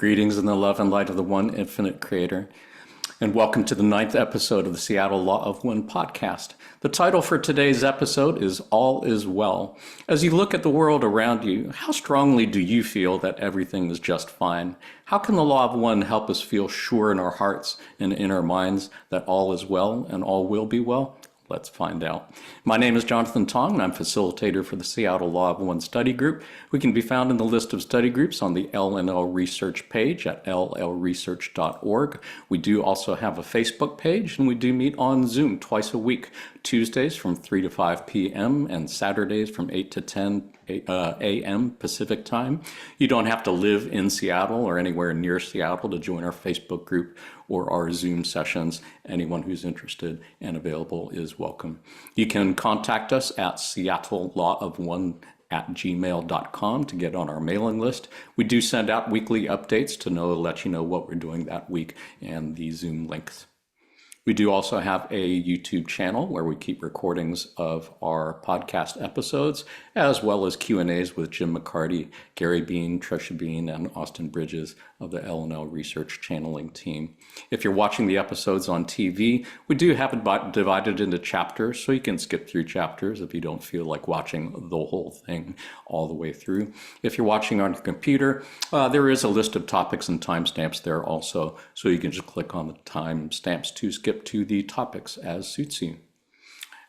Greetings in the love and light of the one infinite creator, and welcome to the ninth episode of the Seattle Law of One podcast. The title for today's episode is All Is Well. As you look at the world around you, how strongly do you feel that everything is just fine? How can the Law of One help us feel sure in our hearts and in our minds that all is well and all will be well? Let's find out. My name is Jonathan Tong, and I'm facilitator for the Seattle Law of One study group. We can be found in the list of study groups on the LNL Research page at llresearch.org. We do also have a Facebook page, and we do meet on Zoom twice a week, Tuesdays from 3 to 5 p.m. and Saturdays from 8 to 10 a.m. Pacific time. You don't have to live in Seattle or anywhere near Seattle to join our Facebook group or our Zoom sessions. Anyone who's interested and available is welcome. You can contact us at seattlelawofone@gmail.com to get on our mailing list. We do send out weekly updates to let you know what we're doing that week and the Zoom links. We do also have a YouTube channel where we keep recordings of our podcast episodes, as well as Q&As with Jim McCarty, Gary Bean, Trisha Bean, and Austin Bridges of the LNL Research Channeling team. If you're watching the episodes on TV, we do have it divided into chapters, so you can skip through chapters if you don't feel like watching the whole thing all the way through. If you're watching on your computer, there is a list of topics and timestamps there also, so you can just click on the timestamps to skip to the topics as suits you.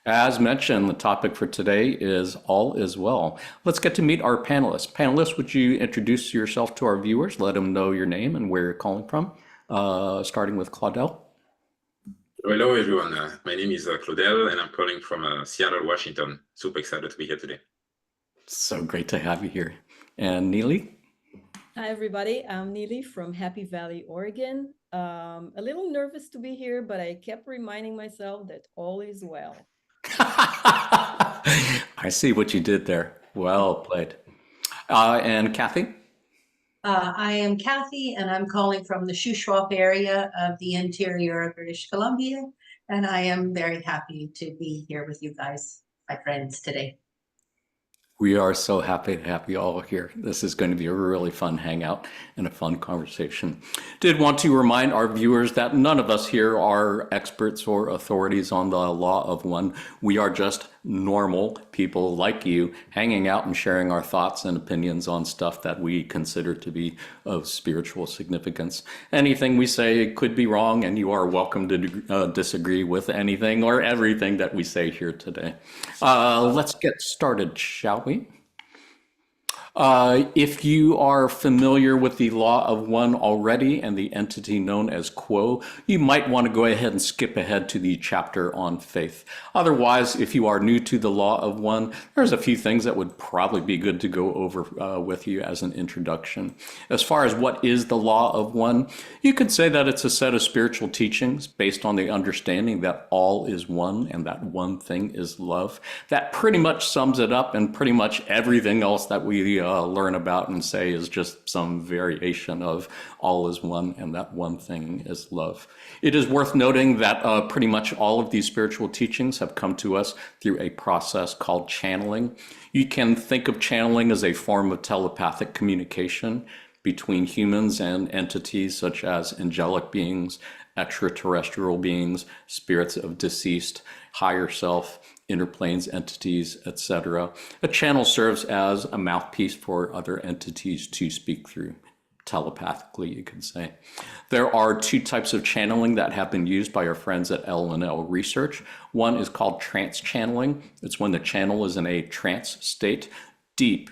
As mentioned, the topic for today is All Is Well. Let's get to meet our panelists. Panelists, would you introduce yourself to our viewers? Let them know your name and where you're calling from, starting with Claudel. Hello, everyone. My name is Claudel, and I'm calling from Seattle, Washington. Super excited to be here today. So great to have you here. And Neely? Hi, everybody. I'm Neely from Happy Valley, Oregon. A little nervous to be here, but I kept reminding myself that all is well. I see what you did there. Well played. And Kathy? I am Kathy, and I'm calling from the Shuswap area of the interior of British Columbia, and I am very happy to be here with you guys, my friends, today. We are so happy to have you all here. This is going to be a really fun hangout and a fun conversation. Did want to remind our viewers that none of us here are experts or authorities on the Law of One. We are just normal people like you hanging out and sharing our thoughts and opinions on stuff that we consider to be of spiritual significance. Anything we say could be wrong, and you are welcome to disagree with anything or everything that we say here today. Let's get started, shall we? If you are familiar with the Law of One already and the entity known as Quo, you might want to go ahead and skip ahead to the chapter on faith. Otherwise, if you are new to the Law of One, there's a few things that would probably be good to go over with you as an introduction. As far as what is the Law of One, you could say that it's a set of spiritual teachings based on the understanding that all is one and that one thing is love. That pretty much sums it up, and pretty much everything else that we learn about and say is just some variation of all is one and that one thing is love. It is worth noting that pretty much all of these spiritual teachings have come to us through a process called channeling. You can think of channeling as a form of telepathic communication between humans and entities such as angelic beings, extraterrestrial beings, spirits of deceased, higher self, inner planes entities, etc. A channel serves as a mouthpiece for other entities to speak through, telepathically, you could say. There are two types of channeling that have been used by our friends at LNL Research. One is called trance channeling. It's when the channel is in a trance state, deep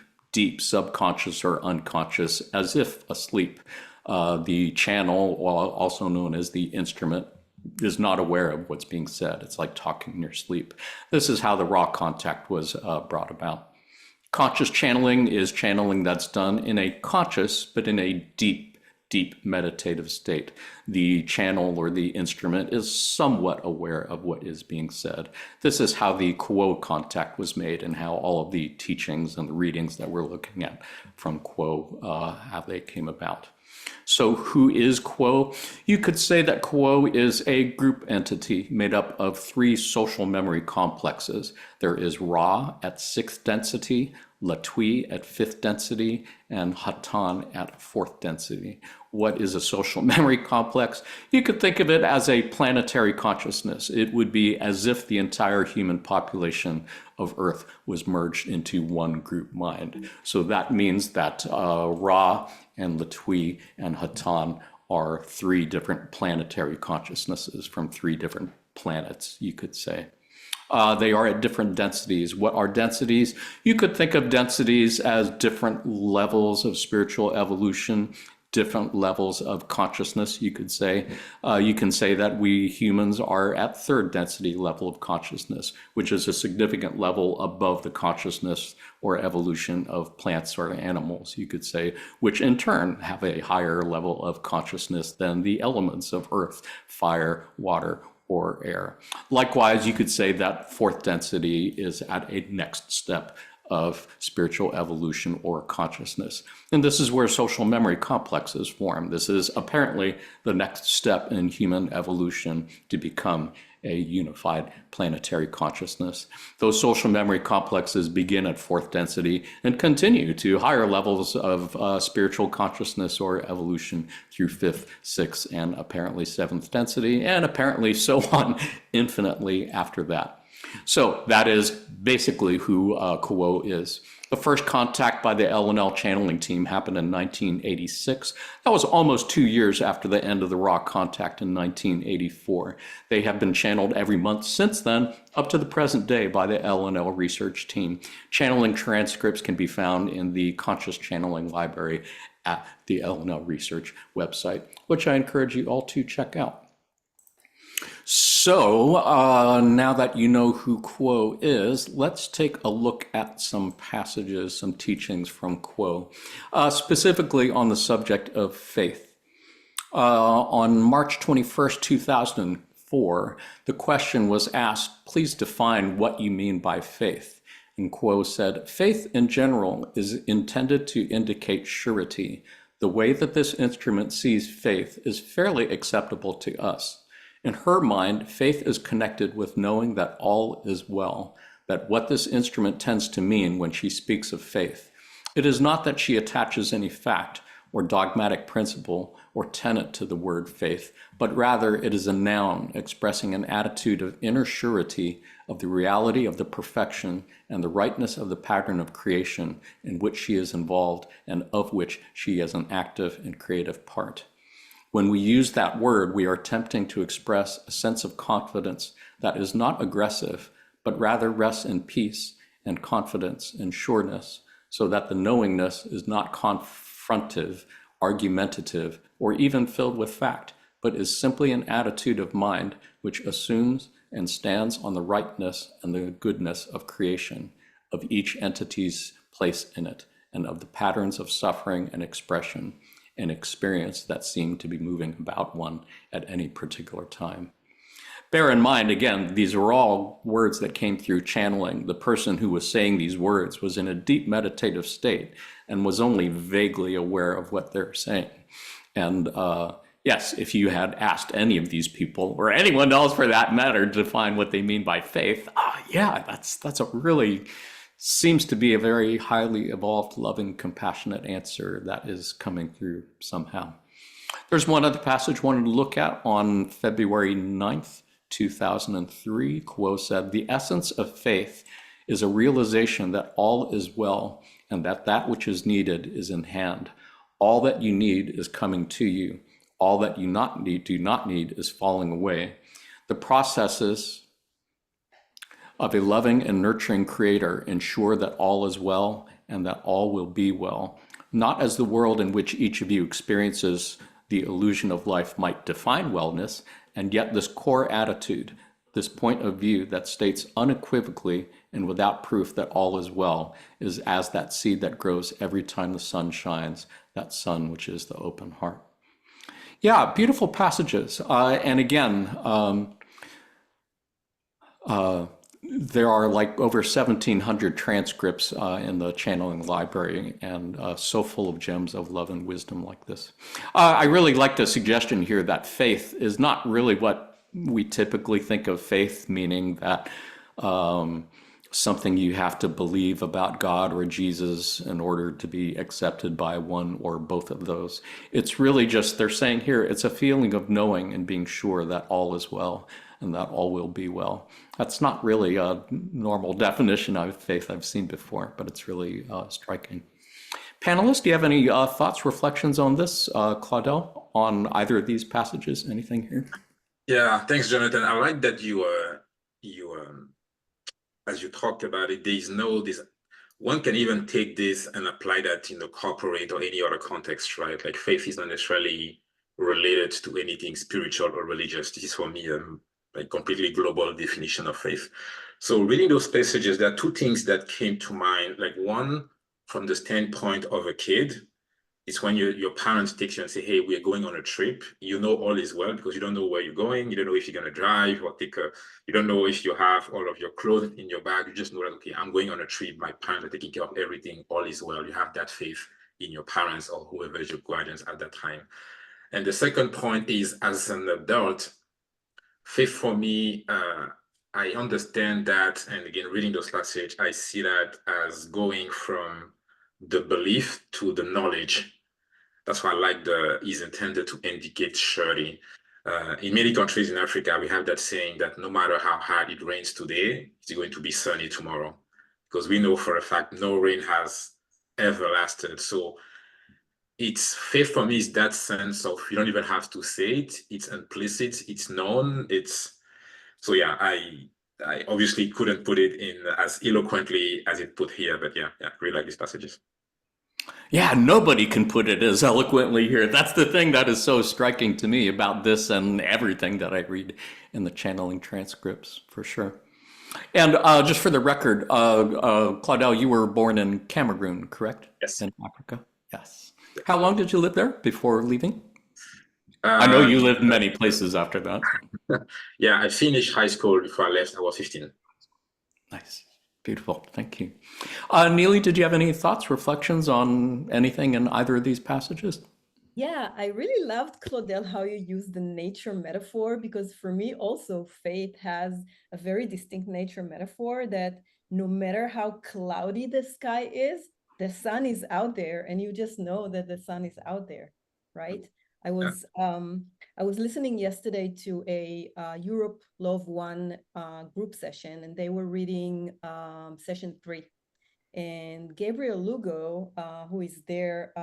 subconscious or unconscious, as if asleep. The channel, also known as the instrument, is not aware of what's being said. It's like talking in your sleep. This is how the raw contact was brought about. Conscious channeling is channeling that's done in a conscious, but in a deep meditative state. The channel or the instrument is somewhat aware of what is being said. This is how the Quo contact was made and how all of the teachings and the readings that we're looking at from Quo, how they came about. So who is Quo? You could say that Quo is a group entity made up of three social memory complexes. There is Ra at 6th density, Latwii at 5th density, and Hatan at 4th density. What is a social memory complex? You could think of it as a planetary consciousness. It would be as if the entire human population of Earth was merged into one group mind. So that means that Ra and Latwii and Hatan are 3 different planetary consciousnesses from 3 different planets, you could say. They are at different densities. What are densities? You could think of densities as different levels of spiritual evolution, different levels of consciousness, you could say. You can say that we humans are at 3rd density level of consciousness, which is a significant level above the consciousness or evolution of plants or animals, you could say, which in turn have a higher level of consciousness than the elements of earth, fire, water, or air. Likewise, you could say that 4th density is at a next step of spiritual evolution or consciousness. And this is where social memory complexes form. This is apparently the next step in human evolution to become a unified planetary consciousness. Those social memory complexes begin at 4th density and continue to higher levels of spiritual consciousness or evolution through 5th, 6th, and apparently 7th density, and apparently so on infinitely after that. So that is basically who Quo is. The first contact by the L&L channeling team happened in 1986. That was almost 2 years after the end of the Ra contact in 1984. They have been channeled every month since then, up to the present day by the L&L research team. Channeling transcripts can be found in the Conscious Channeling Library at the L&L research website, which I encourage you all to check out. So now that you know who Quo is, let's take a look at some passages, some teachings from Quo, specifically on the subject of faith. On March 21st, 2004, the question was asked, please define what you mean by faith. And Quo said, faith in general is intended to indicate surety. The way that this instrument sees faith is fairly acceptable to us. In her mind, faith is connected with knowing that all is well, that what this instrument tends to mean when she speaks of faith. It is not that she attaches any fact or dogmatic principle or tenet to the word faith, but rather it is a noun expressing an attitude of inner surety of the reality of the perfection and the rightness of the pattern of creation in which she is involved and of which she is an active and creative part. When we use that word, we are attempting to express a sense of confidence that is not aggressive, but rather rests in peace and confidence and sureness, so that the knowingness is not confrontive, argumentative, or even filled with fact, but is simply an attitude of mind which assumes and stands on the rightness and the goodness of creation, of each entity's place in it, and of the patterns of suffering and expression and experience that seem to be moving about one at any particular time. Bear in mind, again, these are all words that came through channeling. The person who was saying these words was in a deep meditative state and was only vaguely aware of what they're saying. And yes, if you had asked any of these people, or anyone else for that matter, to define what they mean by faith, yeah, that's a really seems to be a very highly evolved, loving, compassionate answer that is coming through somehow. There's one other passage I wanted to look at on February 9th, 2003. Quo said, the essence of faith is a realization that all is well and that that which is needed is in hand. All that you need is coming to you. All that you do not need is falling away. The processes of a loving and nurturing creator ensure that all is well and that all will be well, not as the world in which each of you experiences the illusion of life might define wellness, and yet this core attitude, this point of view that states unequivocally and without proof that all is well, is as that seed that grows every time the sun shines, that sun which is the open heart. Yeah, beautiful passages. And again, there are like over 1,700 transcripts in the channeling library, and so full of gems of love and wisdom like this. I really like the suggestion here that faith is not really what we typically think of faith, meaning that something you have to believe about God or Jesus in order to be accepted by one or both of those. It's really just, they're saying here, it's a feeling of knowing and being sure that all is well and that all will be well. That's not really a normal definition of faith I've seen before, but it's really striking. Panelists, do you have any thoughts, reflections on this, Claudel, on either of these passages? Anything here? Yeah, thanks, Jonathan. I like that as you talked about it, one can even take this and apply that in the corporate or any other context, right? Like faith is not necessarily related to anything spiritual or religious. This is for me a completely global definition of faith. So reading those passages, there are two things that came to mind. Like one, from the standpoint of a kid, it's when your parents take you and say, hey, we're going on a trip. You know all is well because you don't know where you're going. You don't know if you're going to drive or you don't know if you have all of your clothes in your bag. You just know that, okay, I'm going on a trip. My parents are taking care of everything. All is well. You have that faith in your parents or whoever is your guardians at that time. And the second point is, as an adult, faith for me, I understand that. And again, reading those passages, I see that as going from the belief to the knowledge. That's why I like is intended to indicate surety. In many countries in Africa, we have that saying that no matter how hard it rains today, it's going to be sunny tomorrow. Because we know for a fact no rain has ever lasted. So it's faith for me is that sense of you don't even have to say it. It's implicit, it's known, so yeah, I obviously couldn't put it in as eloquently as it put here, but yeah, really like these passages. Yeah, nobody can put it as eloquently here. That's the thing that is so striking to me about this and everything that I read in the channeling transcripts, for sure. And just for the record, Claudel, you were born in Cameroon, correct? Yes. In Africa? Yes. How long did you live there before leaving? I know you lived many places after that. Yeah, I finished high school before I left. I was 15. Nice. Beautiful. Thank you. Neely, did you have any thoughts, reflections on anything in either of these passages? Yeah, I really loved, Claudel, how you used the nature metaphor, because for me also faith has a very distinct nature metaphor that no matter how cloudy the sky is, the sun is out there and you just know that the sun is out there, right? I was listening yesterday to a Europe Love One group session, and they were reading session 3. And Gabriel Lugo, who is their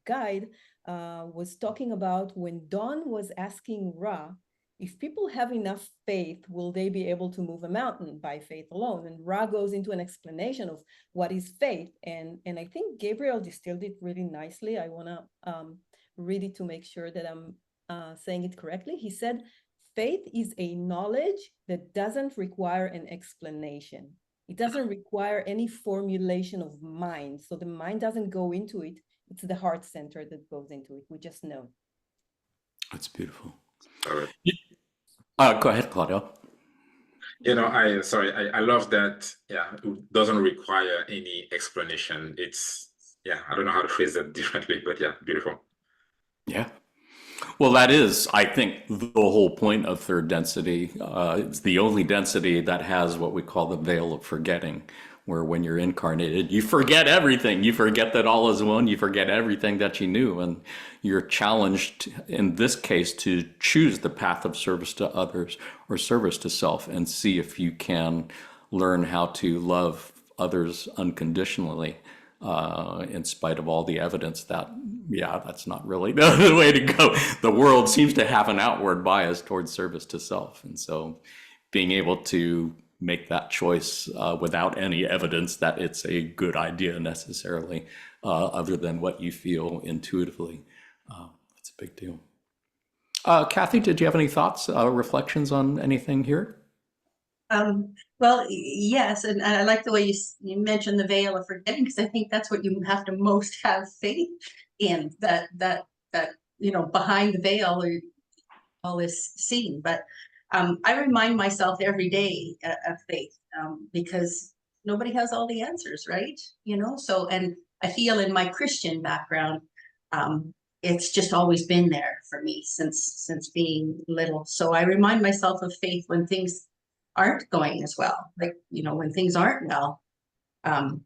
guide, was talking about when Dawn was asking Ra, if people have enough faith, will they be able to move a mountain by faith alone? And Ra goes into an explanation of what is faith. And I think Gabriel distilled it really nicely. I want to read it to make sure that I'm saying it correctly. He said, faith is a knowledge that doesn't require an explanation. It doesn't require any formulation of mind. So the mind doesn't go into it. It's the heart center that goes into it. We just know. That's beautiful. All right. Go ahead, Claudio. I love that. Yeah, it doesn't require any explanation. I don't know how to phrase that differently, but yeah, beautiful. Yeah. Well, that is, I think, the whole point of third density. It's the only density that has what we call the veil of forgetting, where when you're incarnated, you forget everything. You forget that all is one. You forget everything that you knew. And you're challenged, in this case, to choose the path of service to others or service to self and see if you can learn how to love others unconditionally. In spite of all the evidence that, that's not really the way to go. The world seems to have an outward bias towards service to self. And so being able to make that choice without any evidence that it's a good idea necessarily, other than what you feel intuitively, that's a big deal. Kathy, did you have any thoughts, reflections on anything here? Well, yes, and I like the way you mentioned the veil of forgetting, because I think that's what you have to most have faith in, that behind the veil all is seen. But I remind myself every day of faith, because nobody has all the answers, right? So, and I feel in my Christian background, it's just always been there for me since being little. So I remind myself of faith when things aren't going as well, like, when things aren't well. And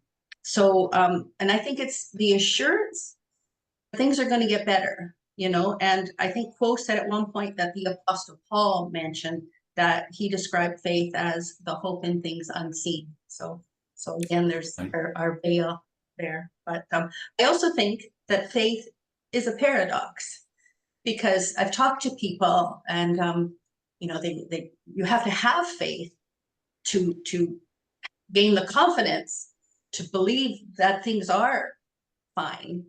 I think it's the assurance that things are going to get better, and I think Quo said at one point that the Apostle Paul mentioned that he described faith as the hope in things unseen. So again, there's our veil there. But I also think that faith is a paradox, because I've talked to people, and you have to have faith to gain the confidence to believe that things are fine,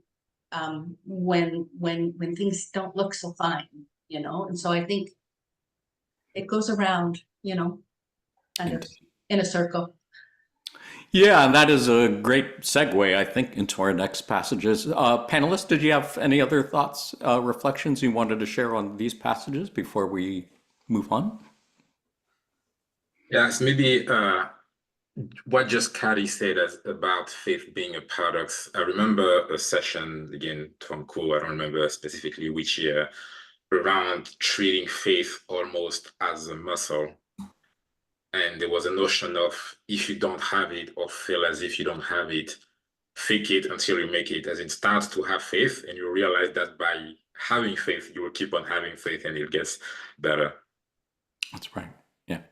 when things don't look so fine, and so I think it goes around, kind of in a circle. Yeah, and that is a great segue, I think, into our next passages. Panelists, did you have any other thoughts, reflections you wanted to share on these passages before we move on? Yes, maybe what just Kari said about faith being a paradox. I remember a session, again, from Quo, I don't remember specifically which year, around treating faith almost as a muscle. And there was a notion of, if you don't have it or feel as if you don't have it, fake it until you make it. As in, start to have faith, and you realize that by having faith, you will keep on having faith and it gets better. That's right. Yeah.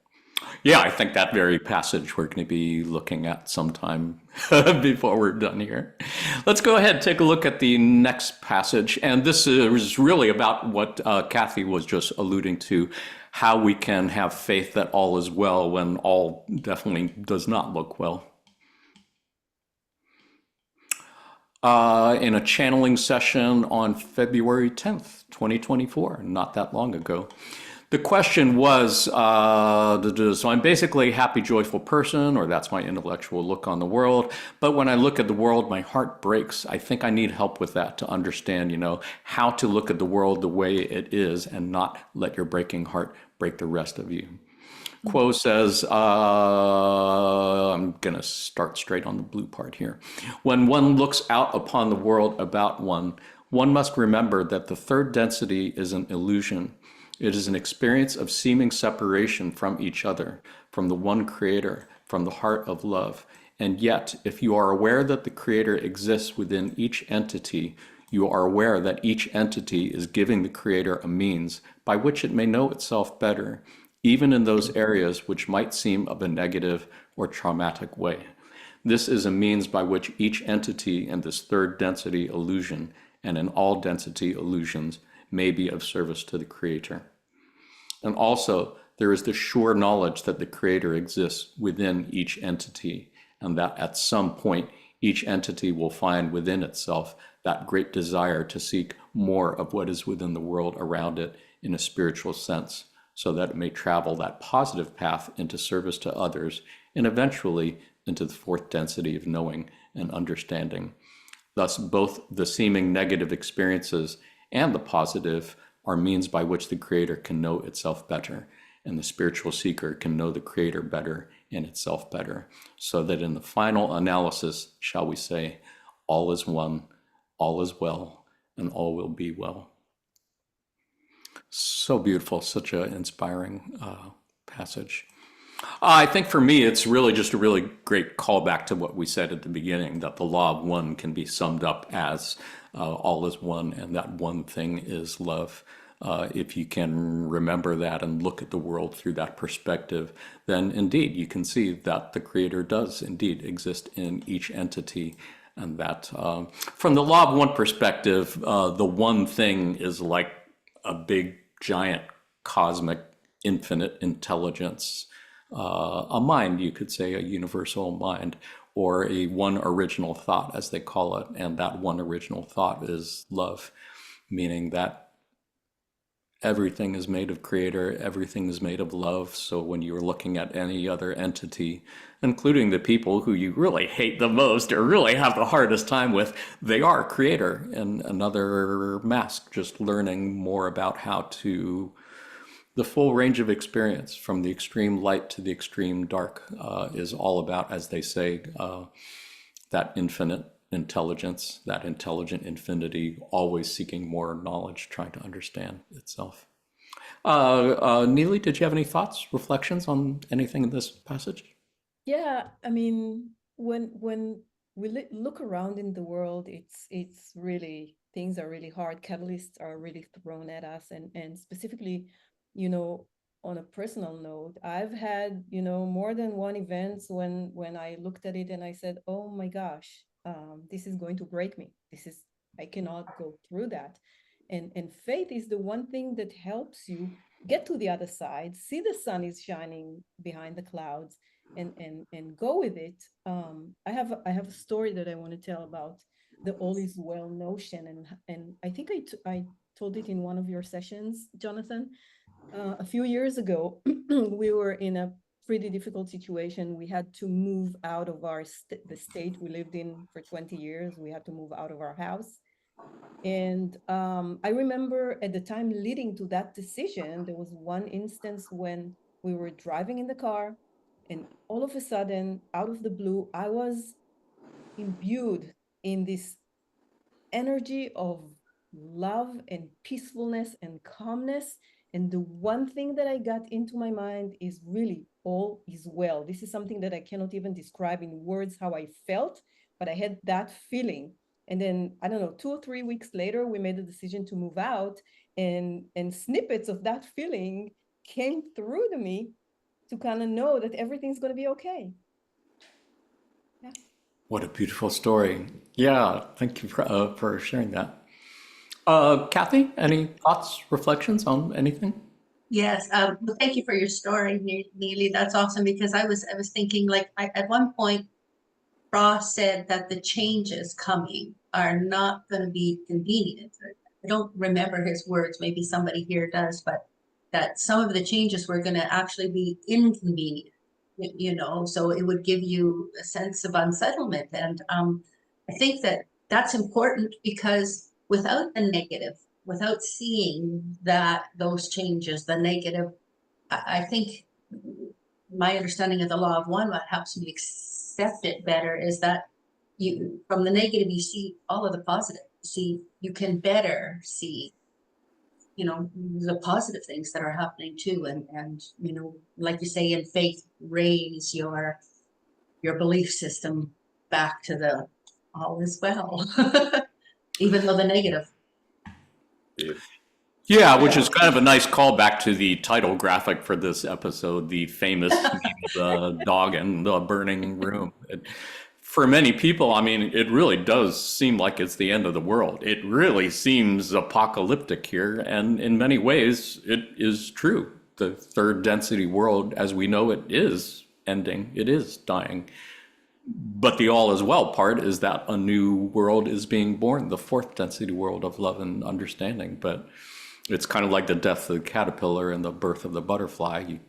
Yeah, I think that very passage we're going to be looking at sometime before we're done here. Let's go ahead and take a look at the next passage. And this is really about what Kathy was just alluding to, how we can have faith that all is well when all definitely does not look well. In a channeling session on February 10th, 2024, not that long ago. The question was, so I'm basically a happy, joyful person, or that's my intellectual look on the world. But when I look at the world, my heart breaks. I think I need help with that to understand, how to look at the world the way it is and not let your breaking heart break the rest of you. Quo says, I'm going to start straight on the blue part here. When one looks out upon the world about one must remember that the third density is an illusion. It is an experience of seeming separation from each other, from the one creator, from the heart of love. And yet, if you are aware that the creator exists within each entity, you are aware that each entity is giving the creator a means by which it may know itself better, even in those areas which might seem of a negative or traumatic way. This is a means by which each entity in this third density illusion, and in all density illusions, may be of service to the creator. And also, there is the sure knowledge that the creator exists within each entity, and that at some point, each entity will find within itself that great desire to seek more of what is within the world around it in a spiritual sense, so that it may travel that positive path into service to others, and eventually into the fourth density of knowing and understanding. Thus, both the seeming negative experiences and the positive are means by which the creator can know itself better, and the spiritual seeker can know the creator better and itself better, so that in the final analysis, shall we say, all is one, all is well, and all will be well. So beautiful, such an inspiring passage. I think for me, it's really just a really great callback to what we said at the beginning, that the law of one can be summed up as all is one, and that one thing is love. If you can remember that and look at the world through that perspective, then indeed you can see that the creator does indeed exist in each entity. And that from the law of one perspective, the one thing is like a big, giant, cosmic, infinite intelligence, a mind, you could say, a universal mind, or a one original thought, as they call it. And that one original thought is love, meaning that everything is made of creator, everything is made of love. So when you're looking at any other entity, including the people who you really hate the most or really have the hardest time with, they are creator, and another mask, just learning more about how to, the full range of experience from the extreme light to the extreme dark is all about, as they say, that infinite intelligence, that intelligent infinity, always seeking more knowledge, trying to understand itself. Neely, did you have any thoughts, reflections on anything in this passage? Yeah, I mean, when we look around in the world, it's really things are really hard. Catalysts are really thrown at us, and specifically, you know, on a personal note, I've had, you know, more than one events when I looked at it and I said, oh my gosh, this is going to break me. I cannot go through that. And faith is the one thing that helps you get to the other side, see the sun is shining behind the clouds, and go with it. I have a story that I want to tell about the all is well notion, and I think I told it in one of your sessions, Jonathan. A few years ago, we were in a pretty difficult situation. We had to move out of the state we lived in for 20 years. We had to move out of our house. And I remember at the time leading to that decision, there was one instance when we were driving in the car, and all of a sudden, out of the blue, I was imbued in this energy of love and peacefulness and calmness. And the one thing that I got into my mind is really all is well. This is something that I cannot even describe in words how I felt, but I had that feeling. And then, I don't know, 2 or 3 weeks later, we made a decision to move out, and snippets of that feeling came through to me to kind of know that everything's going to be okay. Yeah. What a beautiful story. Yeah, thank you for sharing that. Kathy, any thoughts, reflections on anything? Yes, well, thank you for your story, Neely. That's awesome because I was thinking like at one point, Ross said that the changes coming are not going to be convenient. I don't remember his words. Maybe somebody here does, but that some of the changes were going to actually be inconvenient. You know, so it would give you a sense of unsettlement, and I think that that's important because without the negative, without seeing that those changes, the negative, I think my understanding of the law of one, what helps me accept it better is that you, from the negative, you see all of the positive. See, you can better see, you know, the positive things that are happening too. And, you know, like you say, in faith, raise your belief system back to the all is well, even though the negative. Yeah. Yeah, which is kind of a nice callback to the title graphic for this episode, the famous the dog in the burning room. For many people, I mean, it really does seem like it's the end of the world. It really seems apocalyptic here, and in many ways, it is true. The third density world, as we know it, is ending. It is dying. But the all is well part is that a new world is being born, the fourth density world of love and understanding. But it's kind of like the death of the caterpillar and the birth of the butterfly. You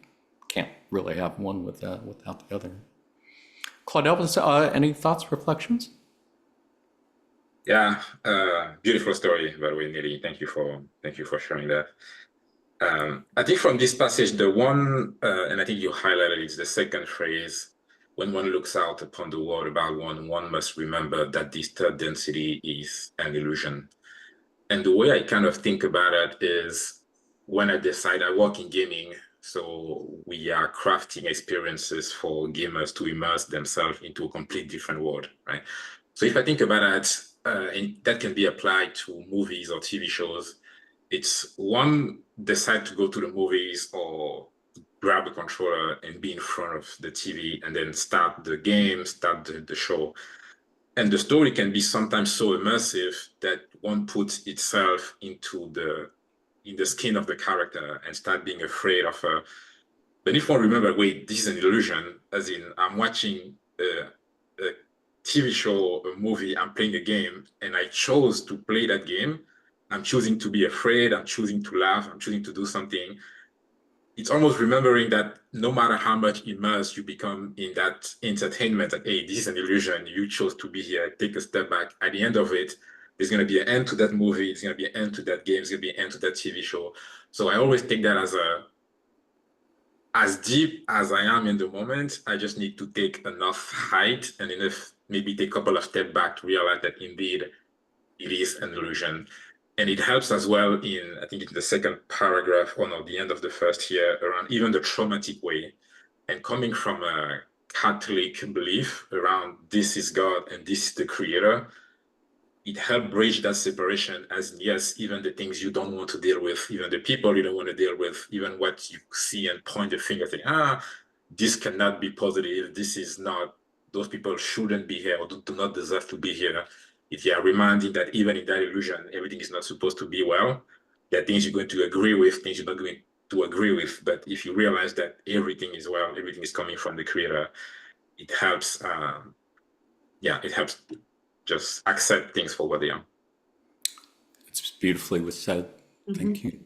can't really have one without the other. Claudel, any thoughts, reflections? Yeah, beautiful story, by the way, Neely. Thank you for sharing that. I think from this passage, the one, and I think you highlighted, is the second phrase. When one looks out upon the world about one must remember that this third density is an illusion. And the way I kind of think about it is when I decide I work in gaming, so we are crafting experiences for gamers to immerse themselves into a complete different world, right? So if I think about that, and that can be applied to movies or TV shows, it's one decide to go to the movies or grab a controller and be in front of the TV and then start the game, start the show. And the story can be sometimes so immersive that one puts itself into in the skin of the character and start being afraid of her. But if one remember, wait, this is an illusion, as in I'm watching a TV show, a movie, I'm playing a game, and I chose to play that game. I'm choosing to be afraid, I'm choosing to laugh, I'm choosing to do something. It's almost remembering that no matter how much immersed you become in that entertainment, that, hey, this is an illusion, you chose to be here, take a step back. At the end of it, there's going to be an end to that movie, there's going to be an end to that game, there's going to be an end to that TV show. So I always take that as deep as I am in the moment, I just need to take enough height and enough, maybe take a couple of steps back to realize that indeed it is an illusion. And it helps as well in, I think, in the second paragraph or no, the end of the first here, around even the traumatic way. And coming from a Catholic belief around this is God and this is the creator, it helped bridge that separation, as yes, even the things you don't want to deal with, even the people you don't want to deal with, even what you see and point the finger, think, this cannot be positive, this is not, those people shouldn't be here or do not deserve to be here. If you are reminding that even in that illusion, everything is not supposed to be well, there are things you're going to agree with, things you're not going to agree with. But if you realize that everything is well, everything is coming from the creator, it helps, it helps just accept things for what they are. It's beautifully said. Thank you.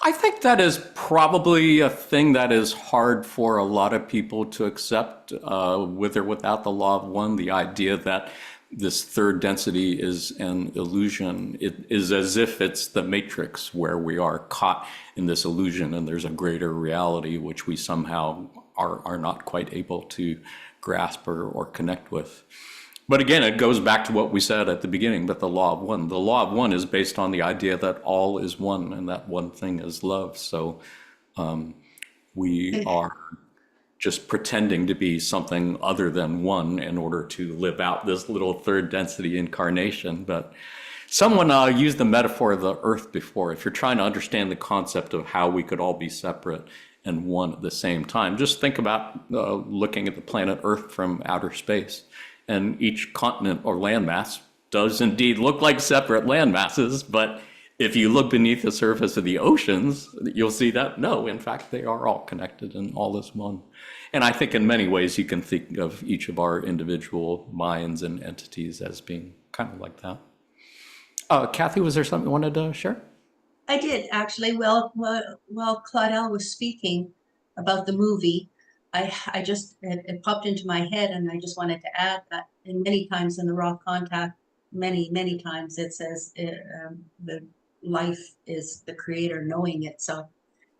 I think that is probably a thing that is hard for a lot of people to accept, with or without the law of one, the idea that this third density is an illusion. It is as if it's the matrix where we are caught in this illusion and there's a greater reality which we somehow are not quite able to grasp or connect with. But again, it goes back to what we said at the beginning, that the law of one. The law of one is based on the idea that all is one and that one thing is love. So we are just pretending to be something other than one in order to live out this little third density incarnation. But someone used the metaphor of the earth before. If you're trying to understand the concept of how we could all be separate and one at the same time, just think about looking at the planet Earth from outer space. And each continent or landmass does indeed look like separate landmasses, but if you look beneath the surface of the oceans, you'll see that no, in fact, they are all connected and all is one. And I think in many ways you can think of each of our individual minds and entities as being kind of like that. Kathy, was there something you wanted to share? I did actually. Well, Claudel was speaking about the movie, I just, it popped into my head, and I just wanted to add that in many times in the raw contact, many times it says the life is the creator knowing itself.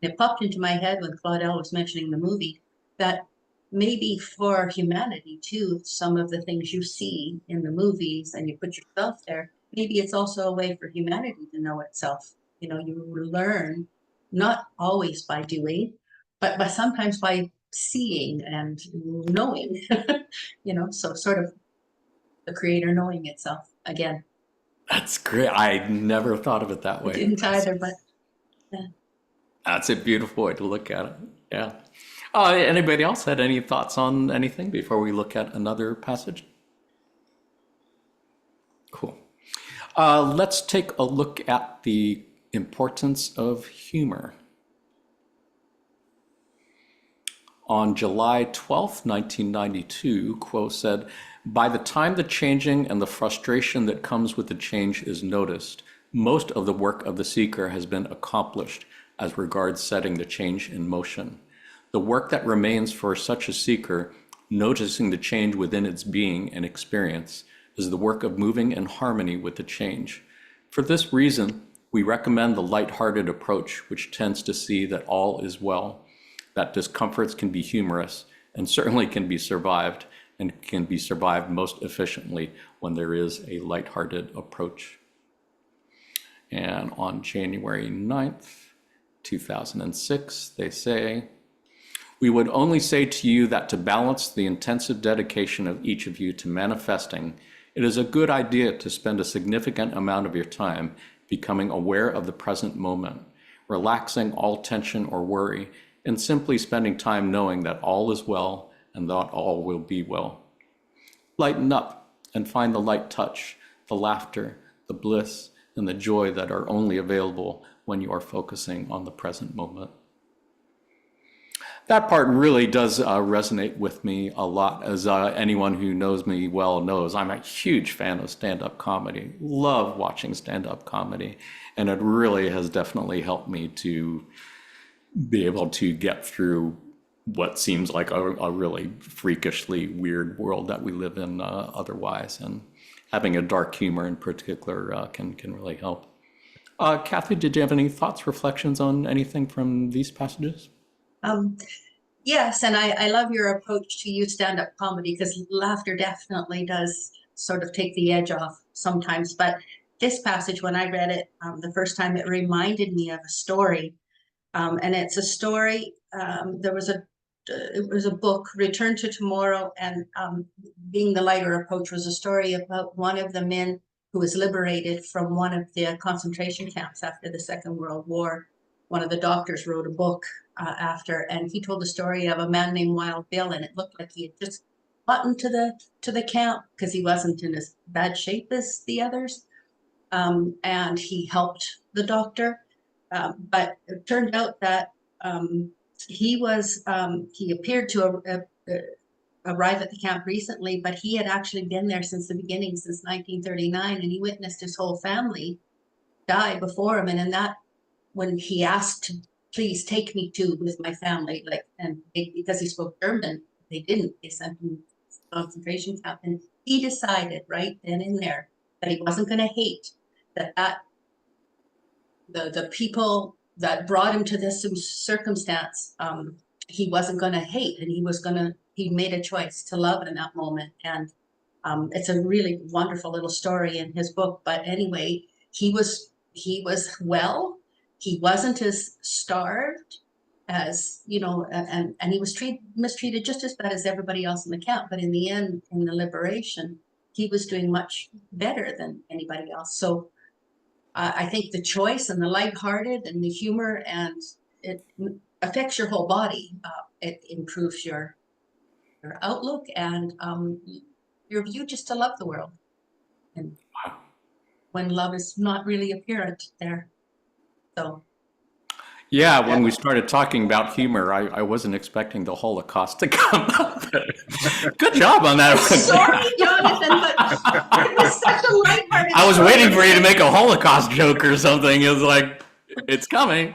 It popped into my head when Claudel was mentioning the movie that maybe for humanity too, some of the things you see in the movies and you put yourself there, maybe it's also a way for humanity to know itself. You know, you learn not always by doing, but sometimes by seeing and knowing, you know, so sort of the creator knowing itself again. That's great. I never thought of it that way. I didn't either, but yeah. That's a beautiful way to look at it. Yeah. Anybody else had any thoughts on anything before we look at another passage? Cool. Let's take a look at the importance of humor. On July 12th, 1992, Quo said, "By the time the changing and the frustration that comes with the change is noticed, most of the work of the seeker has been accomplished as regards setting the change in motion. The work that remains for such a seeker, noticing the change within its being and experience, is the work of moving in harmony with the change. For this reason, we recommend the light-hearted approach, which tends to see that all is well, that discomforts can be humorous and certainly can be survived, and can be survived most efficiently when there is a light-hearted approach." And on January 9th, 2006, they say, "We would only say to you that to balance the intensive dedication of each of you to manifesting, it is a good idea to spend a significant amount of your time becoming aware of the present moment, relaxing all tension or worry, and simply spending time knowing that all is well and that all will be well. Lighten up and find the light touch, the laughter, the bliss, and the joy that are only available when you are focusing on the present moment." That part really does resonate with me a lot. As anyone who knows me well knows, I'm a huge fan of stand-up comedy. Love watching stand-up comedy. And it really has definitely helped me to be able to get through what seems like a really freakishly weird world that we live in otherwise. And having a dark humor in particular can really help. Kathy, did you have any thoughts, reflections on anything from these passages? Yes, and I love your approach to use stand-up comedy, because laughter definitely does sort of take the edge off sometimes. But this passage, when I read it the first time, it reminded me of a story. And it's a story, it was a book, Return to Tomorrow, and Being the Lighter Approach was a story about one of the men who was liberated from one of the concentration camps after the Second World War. One of the doctors wrote a book after, and he told the story of a man named Wild Bill, and it looked like he had just gotten to the camp because he wasn't in as bad shape as the others, and he helped the doctor. But it turned out that he appeared to arrive at the camp recently, but he had actually been there since the beginning, since 1939, and he witnessed his whole family die before him. And in that, when he asked to please take me to with my family, because he spoke German, they didn't. They sent him to the concentration camp, and he decided right then and there that he wasn't going to hate the people that brought him to this circumstance. He wasn't going to hate, and he made a choice to love in that moment. And it's a really wonderful little story in his book. But anyway, he was well. He wasn't as starved as, and he was mistreated just as bad as everybody else in the camp. But in the end, in the liberation, he was doing much better than anybody else. So I think the choice and the lighthearted and the humor, and it affects your whole body. It improves your outlook and your view just to love the world. And when love is not really apparent there. So. Yeah, when we started talking about humor, I wasn't expecting the Holocaust to come up. Good job on that one. Sorry, Jonathan, but it was such a lighthearted. I was waiting for you to make a Holocaust joke or something. It was like, it's coming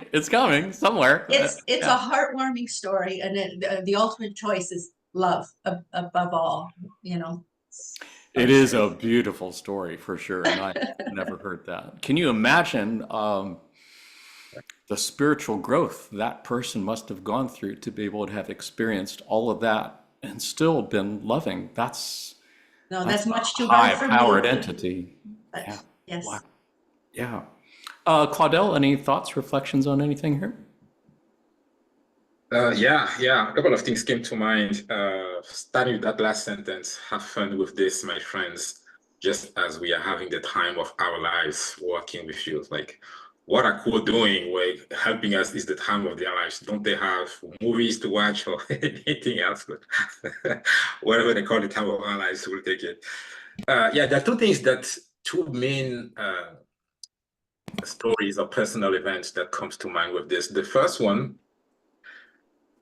somewhere. It's a heartwarming story, and the ultimate choice is love above all. It is a beautiful story for sure, and I never heard that. Can you imagine the spiritual growth that person must have gone through to be able to have experienced all of that and still been loving? That's much too hard for me. High-powered entity. But, yeah. Yes. Wow. Yeah. Claudel, any thoughts, reflections on anything here? Yeah. A couple of things came to mind. Starting with that last sentence, have fun with this, my friends, just as we are having the time of our lives working with you. Like, what are cool doing, like helping us is the time of their lives. Don't they have movies to watch or anything else? Whatever they call the time of our lives, we'll take it. Yeah, there are two main stories or personal events that comes to mind with this. The first one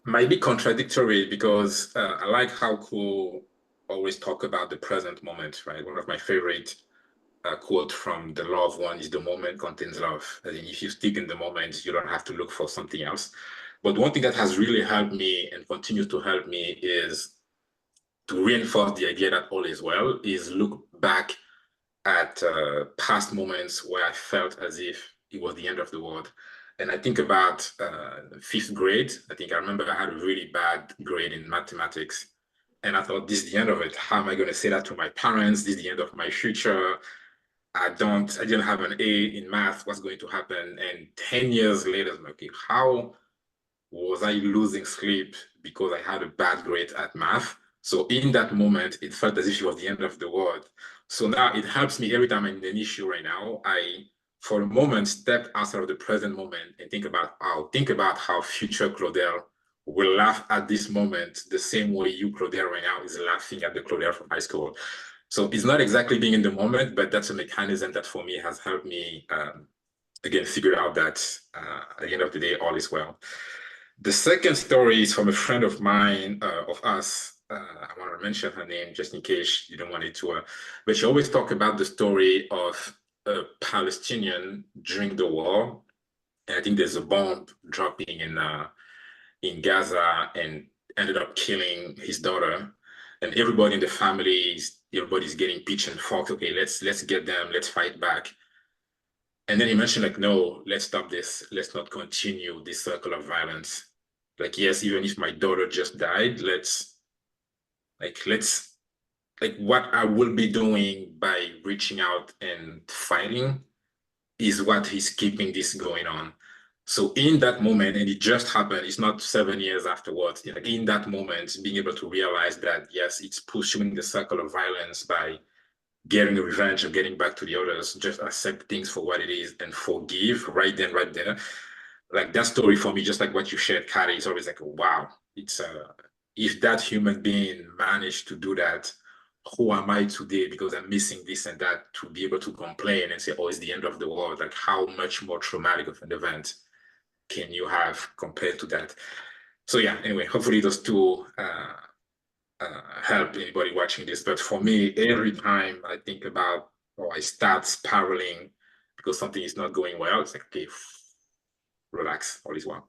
might be contradictory because I like how Ko always talk about the present moment, right? One of my favorite quote from The Law of One is, the moment contains love. I mean, if you stick in the moment, you don't have to look for something else. But one thing that has really helped me and continues to help me is to reinforce the idea that all is well, is look back at past moments where I felt as if it was the end of the world. And I think about fifth grade. I remember I had a really bad grade in mathematics. And I thought, this is the end of it. How am I going to say that to my parents? This is the end of my future. I didn't have an A in math. What's going to happen? And 10 years later, I'm like, okay, how was I losing sleep because I had a bad grade at math? So in that moment, it felt as if it was the end of the world. So now it helps me every time I'm in an issue right now. I, for a moment, step outside of the present moment and think about how future Claudel will laugh at this moment the same way you, Claudel, right now is laughing at the Claudel from high school. So it's not exactly being in the moment, but that's a mechanism that for me has helped me, again, figure out that at the end of the day, all is well. The second story is from a friend of mine, of us. I want to mention her name just in case you don't want it to, but she always talks about the story of a Palestinian during the war. And I think there's a bomb dropping in Gaza and ended up killing his daughter. And everybody in the family, everybody's getting pitched and forked. Okay, let's get them, let's fight back. And then he mentioned, like, no, let's stop this. Let's not continue this circle of violence. Like, yes, even if my daughter just died, let's like what I will be doing by reaching out and fighting is what is keeping this going on. So in that moment, and it just happened, it's not 7 years afterwards, like in that moment, being able to realize that, yes, it's pushing the circle of violence by getting revenge or getting back to the others, just accept things for what it is and forgive right then, right there. Like that story for me, just like what you shared, Kari, is always like, wow, it's if that human being managed to do that, who am I today because I'm missing this and that, to be able to complain and say, oh, it's the end of the world. Like how much more traumatic of an event can you have compared to that? So yeah, anyway, hopefully those two help anybody watching this. But for me, every time I think about or I start spiraling because something is not going well, it's like, okay, relax, all is well.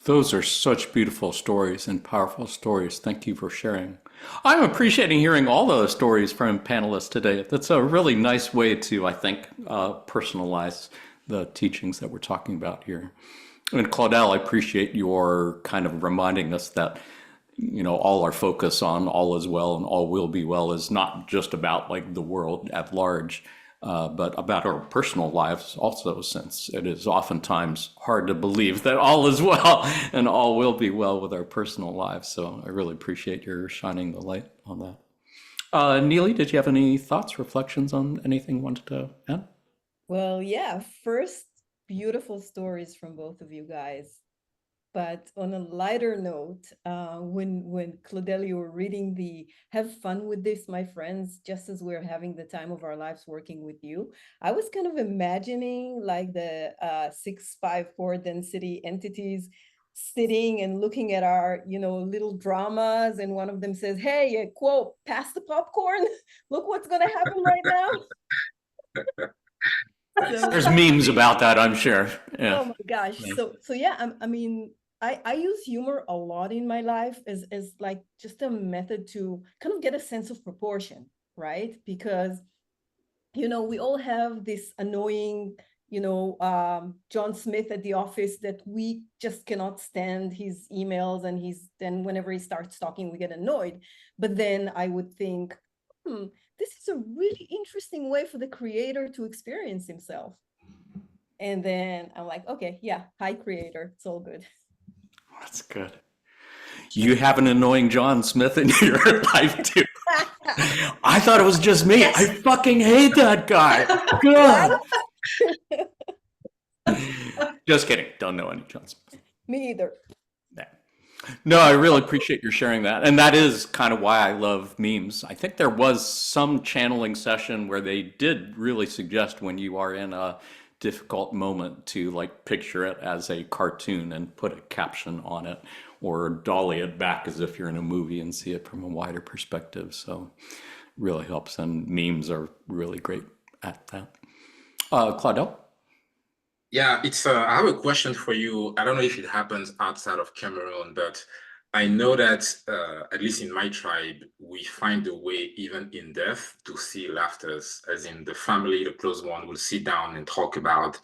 Those are such beautiful stories and powerful stories. Thank you for sharing. I'm appreciating hearing all those stories from panelists today. That's a really nice way to, I think, personalize the teachings that we're talking about here. And Claudel, I appreciate your kind of reminding us that, you know, all our focus on all is well and all will be well is not just about like the world at large, but about our personal lives also, since it is oftentimes hard to believe that all is well and all will be well with our personal lives. So I really appreciate your shining the light on that. Neely, did you have any thoughts, reflections on anything you wanted to add? Well, yeah, first, beautiful stories from both of you guys. But on a lighter note, when Claudel, you were reading the "Have fun with this, my friends," just as we're having the time of our lives working with you, I was kind of imagining like the 654 density entities sitting and looking at our, you know, little dramas, and one of them says, "Hey, quote, pass the popcorn. Look what's gonna happen right now." So, There's memes about that, I'm sure. Yeah. oh my gosh. So yeah, I mean, I use humor a lot in my life as like just a method to kind of get a sense of proportion, right? Because, you know, we all have this annoying, you know, John Smith at the office that we just cannot stand his emails, and then whenever he starts talking, we get annoyed. But then I would think, this is a really interesting way for the creator to experience himself. And then I'm like, okay, yeah, hi creator, it's all good. That's good. You have an annoying John Smith in your life too. I thought it was just me. Yes. I fucking hate that guy. God. Just kidding. Don't know any John Smith. Me either. No, I really appreciate your sharing that. And that is kind of why I love memes. I think there was some channeling session where they did really suggest when you are in a difficult moment to like picture it as a cartoon and put a caption on it, or dolly it back as if you're in a movie and see it from a wider perspective. So really helps, and memes are really great at that. Claudel? Yeah, it's I have a question for you. I don't know if it happens outside of Cameroon, but I know that at least in my tribe, we find a way, even in death, to see laughters, as in the family, the close one will sit down and talk about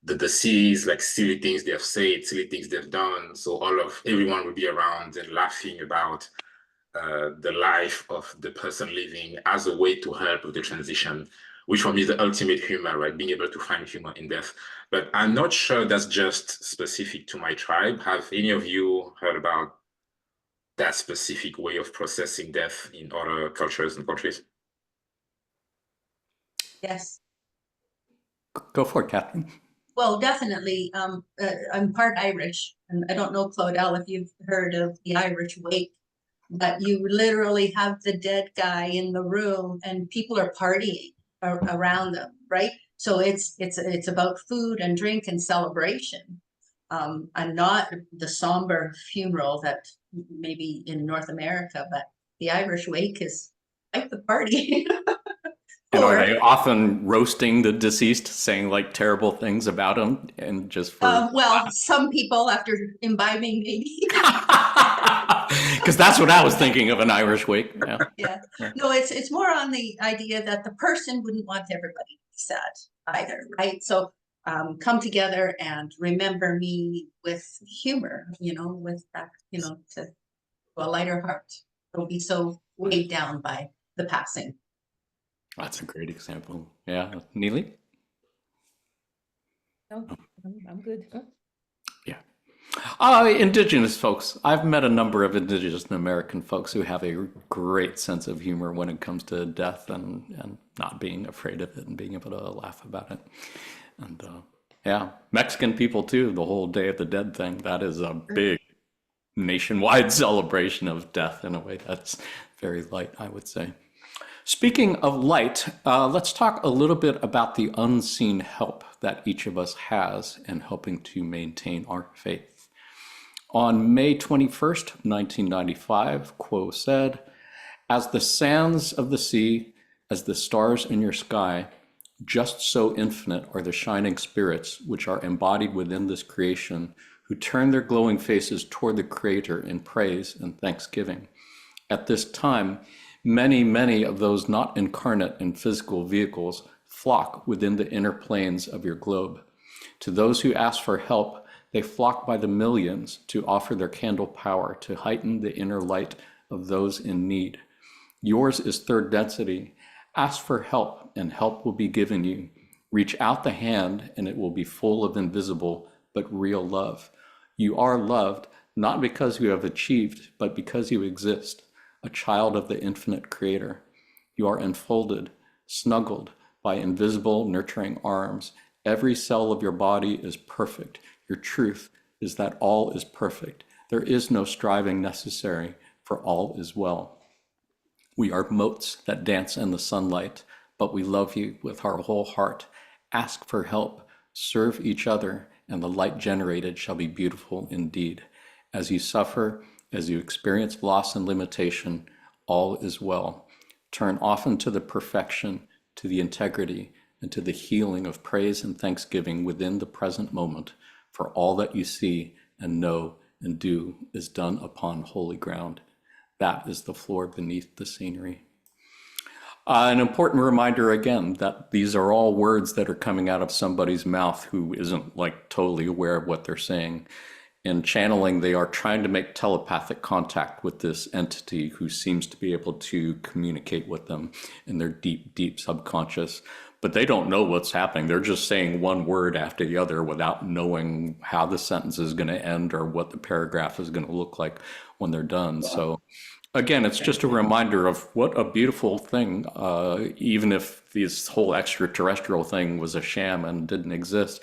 the deceased, like silly things they have said, silly things they've done. So everyone will be around and laughing about the life of the person living as a way to help with the transition, which for me is the ultimate humor, right? Being able to find humor in death. But I'm not sure that's just specific to my tribe. Have any of you heard about that specific way of processing death in other cultures and countries? Yes. Go for it, Catherine. Well, definitely. I'm part Irish, and I don't know, Claudel, if you've heard of the Irish wake, but you literally have the dead guy in the room, and people are partying around them, right? So it's about food and drink and celebration, and not the somber funeral that maybe in North America, but the Irish wake is like the party. And are Or they often roasting the deceased, saying like terrible things about him, and just for well, some people after imbibing maybe. because that's what I was thinking of an Irish wake. Yeah. Yeah. No, it's more on the idea that the person wouldn't want everybody to be sad either, right? So come together and remember me with humor, you know, with that, you know, to a lighter heart. Don't be so weighed down by the passing. That's a great example. Yeah. Neely? No, I'm good. Yeah. Indigenous folks. I've met a number of Indigenous American folks who have a great sense of humor when it comes to death and not being afraid of it and being able to laugh about it. And yeah, Mexican people too, the whole Day of the Dead thing, that is a big nationwide celebration of death in a way that's very light, I would say. Speaking of light, let's talk a little bit about the unseen help that each of us has in helping to maintain our faith. On May 21st, 1995, Quo said, "As the sands of the sea, as the stars in your sky, just so infinite are the shining spirits which are embodied within this creation, who turn their glowing faces toward the Creator in praise and thanksgiving. At this time, many, many of those not incarnate in physical vehicles flock within the inner planes of your globe. To those who ask for help, they flock by the millions to offer their candle power to heighten the inner light of those in need. Yours is third density. Ask for help, and help will be given you. Reach out the hand, and it will be full of invisible but real love. You are loved, not because you have achieved, but because you exist, a child of the infinite Creator. You are enfolded, snuggled by invisible, nurturing arms. Every cell of your body is perfect. Your truth is that all is perfect. There is no striving necessary, for all is well. We are motes that dance in the sunlight, but we love you with our whole heart. Ask for help, serve each other, and the light generated shall be beautiful indeed. As you suffer, as you experience loss and limitation, all is well. Turn often to the perfection, to the integrity, and to the healing of praise and thanksgiving within the present moment, for all that you see and know and do is done upon holy ground. That is the floor beneath the scenery." An important reminder again that these are all words that are coming out of somebody's mouth who isn't like totally aware of what they're saying. In channeling, they are trying to make telepathic contact with this entity who seems to be able to communicate with them in their deep, deep subconscious. But they don't know what's happening. They're just saying one word after the other without knowing how the sentence is going to end or what the paragraph is going to look like when they're done. So again, it's just a reminder of what a beautiful thing, even if this whole extraterrestrial thing was a sham and didn't exist.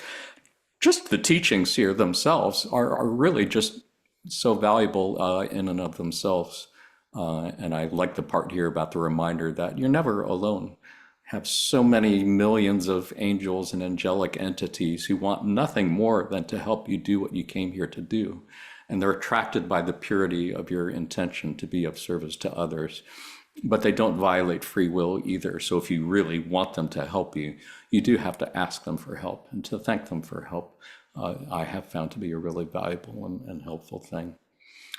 Just the teachings here themselves are really just so valuable in and of themselves. And I like the part here about the reminder that you're never alone. Have so many millions of angels and angelic entities who want nothing more than to help you do what you came here to do. And they're attracted by the purity of your intention to be of service to others. But they don't violate free will either. So if you really want them to help you, you do have to ask them for help and to thank them for help. I have found to be a really valuable and helpful thing.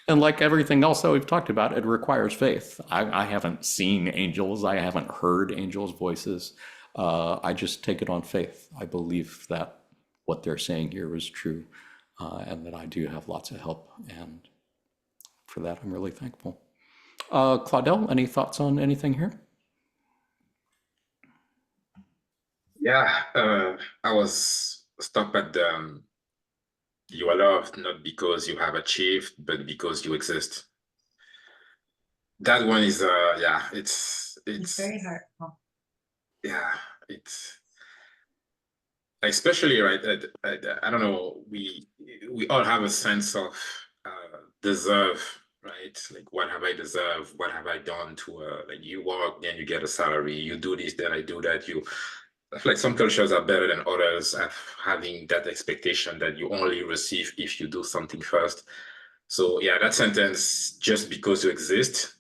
And like everything else that we've talked about, it requires faith. I haven't seen angels. I haven't heard angels' voices. I just take it on faith. I believe that what they're saying here is true, and that I do have lots of help. And for that, I'm really thankful. Claudel, any thoughts on anything here? Yeah, I was stuck at the you are loved not because you have achieved, but because you exist. That one is yeah, It's very hard. yeah, it's especially right. I don't know. We all have a sense of deserve, right? Like, what have I deserved? What have I done to like, you work, then you get a salary. You do this, then I do that. You like, some cultures are better than others at having that expectation that you only receive if you do something first. So yeah, that sentence, just because you exist,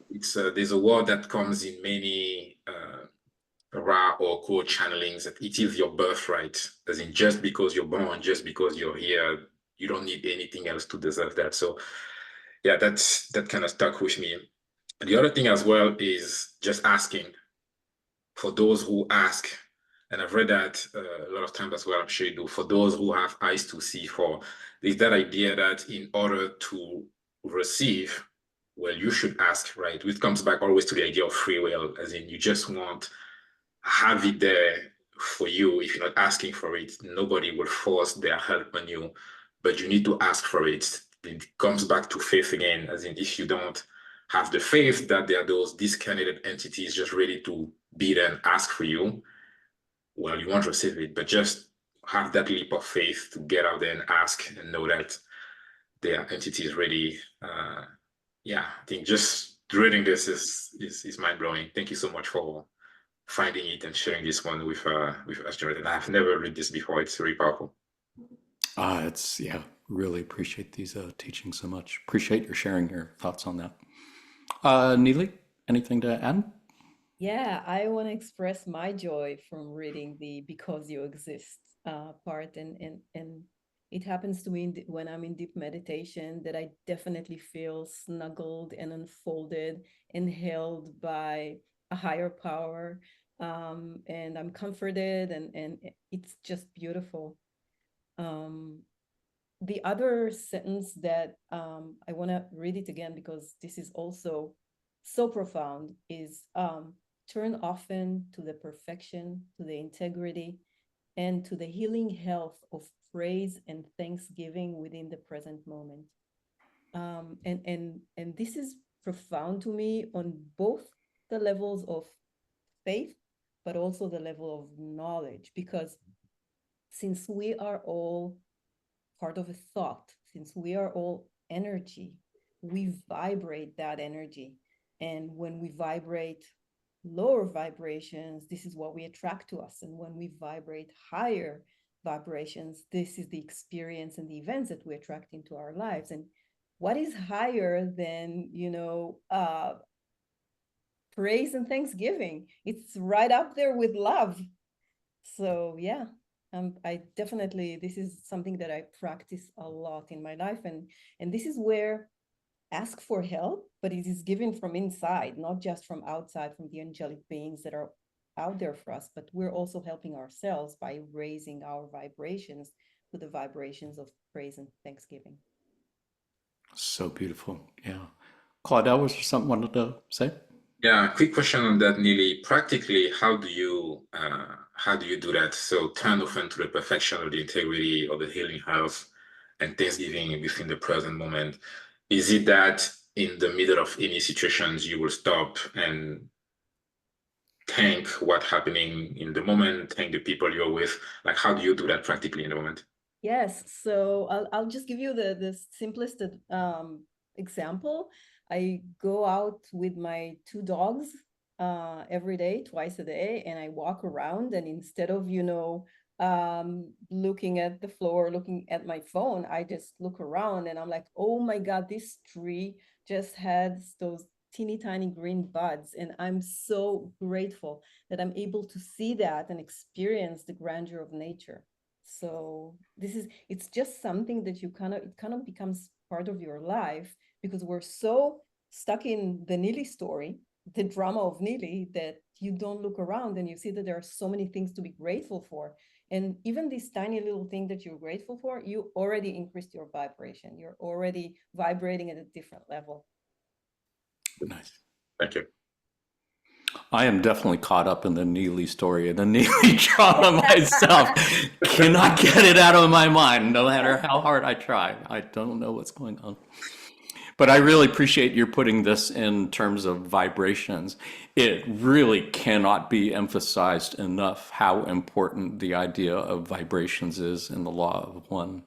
it's there's a word that comes in many Ra or core channelings, that it is your birthright. As in, just because you're born, just because you're here, you don't need anything else to deserve that. So yeah, that kind of stuck with me. And the other thing as well is just asking. For those who ask, and I've read that a lot of times as well, I'm sure you do, for those who have eyes to see, for there's that idea that in order to receive, well, you should ask, right? Which comes back always to the idea of free will, as in you just want have it there for you. If you're not asking for it, nobody will force their help on you, but you need to ask for it. It comes back to faith again, as in if you don't have the faith that there are those discarnated entities just ready to be there and ask for you, well, you won't receive it, but just have that leap of faith to get out there and ask and know that there are entities ready. Yeah, I think just reading this is mind blowing. Thank you so much for finding it and sharing this one with us, Jonathan. I've never read this before. It's very powerful. It's, yeah, really appreciate these teachings so much. Appreciate your sharing your thoughts on that. Neely, anything to add? Yeah, I want to express my joy from reading the "Because You Exist" part, and it happens to me when I'm in deep meditation that I definitely feel snuggled and unfolded and held by a higher power, and I'm comforted, and it's just beautiful. The other sentence that I want to read it again because this is also so profound is turn often to the perfection, to the integrity, and to the healing health of praise and thanksgiving within the present moment. And this is profound to me on both the levels of faith, but also the level of knowledge, because since we are all part of a thought, since we are all energy, we vibrate that energy. And when we vibrate lower vibrations, this is what we attract to us. And when we vibrate higher vibrations, this is the experience and the events that we attract into our lives. And what is higher than, praise and thanksgiving? It's right up there with love. So yeah, I definitely, this is something that I practice a lot in my life. And this is where ask for help, but it is given from inside, not just from outside, from the angelic beings that are out there for us, but we're also helping ourselves by raising our vibrations to the vibrations of praise and thanksgiving. So beautiful. Yeah. Claudel, was there something you wanted to say? Yeah, quick question on that, Neely. Practically, how do you do that? So turn often to the perfection of the integrity of the healing health and thanksgiving within the present moment. Is it that in the middle of any situations you will stop and thank what's happening in the moment, thank the people you're with? Like, how do you do that practically in the moment? Yes, so I'll just give you the simplest example. I go out with my two dogs every day, twice a day, and I walk around, and instead of, looking at the floor, looking at my phone, I just look around and I'm like, oh my God, this tree just had those teeny tiny green buds. And I'm so grateful that I'm able to see that and experience the grandeur of nature. So it's just something that it kind of becomes part of your life, because we're so stuck in the Neely story, the drama of Neely, that you don't look around and you see that there are so many things to be grateful for. And even this tiny little thing that you're grateful for, you already increased your vibration. You're already vibrating at a different level. Nice. Thank you. I am definitely caught up in the Neely story and the Neely drama myself. Cannot get it out of my mind, no matter how hard I try. I don't know what's going on. But I really appreciate you putting this in terms of vibrations. It really cannot be emphasized enough how important the idea of vibrations is in the law of one.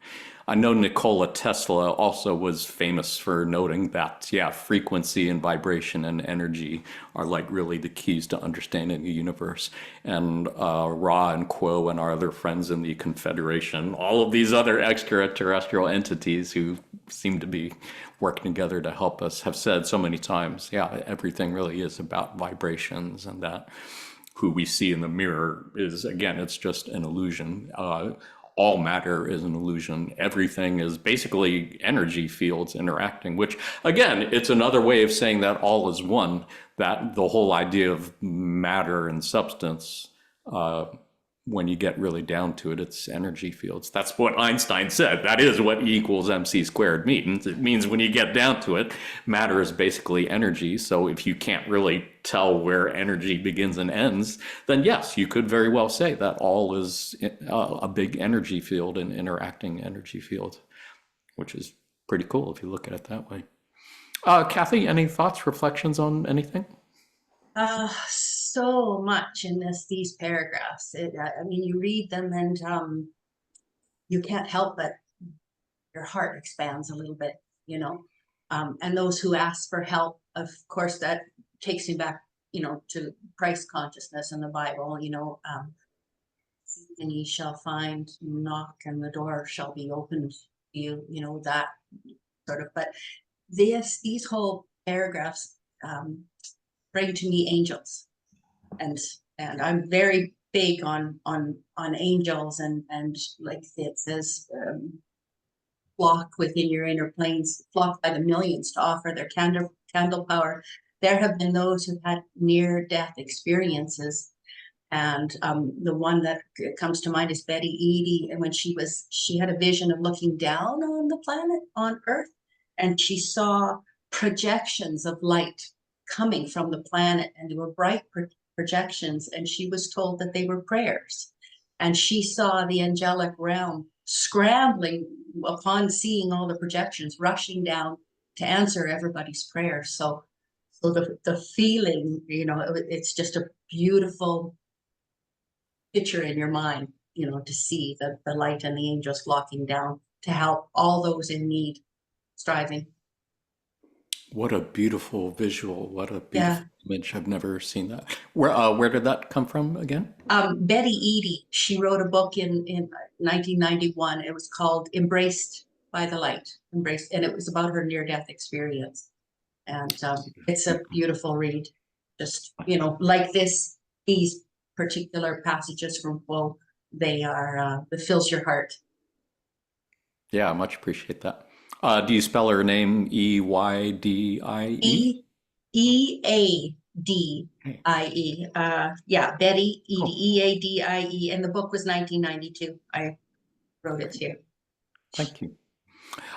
I know Nikola Tesla also was famous for noting that, yeah, frequency and vibration and energy are like really the keys to understanding the universe. And Ra and Quo and our other friends in the Confederation, all of these other extraterrestrial entities who seem to be working together to help us, have said so many times, yeah, everything really is about vibrations, and that who we see in the mirror is, again, it's just an illusion. All matter is an illusion. Everything is basically energy fields interacting, which, again, it's another way of saying that all is one, that the whole idea of matter and substance when you get really down to it, it's energy fields. That's what Einstein said. That is what E equals mc squared means. It means when you get down to it, matter is basically energy. So if you can't really tell where energy begins and ends, then yes, you could very well say that all is a big energy field and interacting energy field, which is pretty cool if you look at it that way. Kathy, any thoughts, reflections on anything? So much in these paragraphs. I mean, you read them and you can't help but your heart expands a little bit, you know. And those who ask for help, of course, that takes me back, you know, to Christ consciousness in the Bible, you know, and ye shall find, knock, and the door shall be opened to you, you know, that sort of. But these whole paragraphs bring to me angels, and I'm very big on angels, and like it says, flock within your inner planes, flock by the millions to offer their candle power. There have been those who've had near-death experiences, and the one that comes to mind is Betty Eadie, and when she had a vision of looking down on the planet, on Earth, and she saw projections of light coming from the planet, and they were bright projections, and she was told that they were prayers, and she saw the angelic realm scrambling upon seeing all the projections, rushing down to answer everybody's prayers. So the feeling, you know, it's just a beautiful picture in your mind, you know, to see the light and the angels flocking down to help all those in need, striving. What a beautiful visual. What a beautiful image. I've never seen that. Where did that come from again? Betty Eadie, she wrote a book in 1991. It was called Embraced by the Light, Embraced, and it was about her near-death experience. And it's a beautiful read. Just, you know, like these particular passages from Poe, they are, it fills your heart. Yeah, I much appreciate that. Do you spell her name Eydie? Eadie. Yeah, Betty Eadie, Cool. Eadie, and the book was 1992. I wrote it here. Thank you.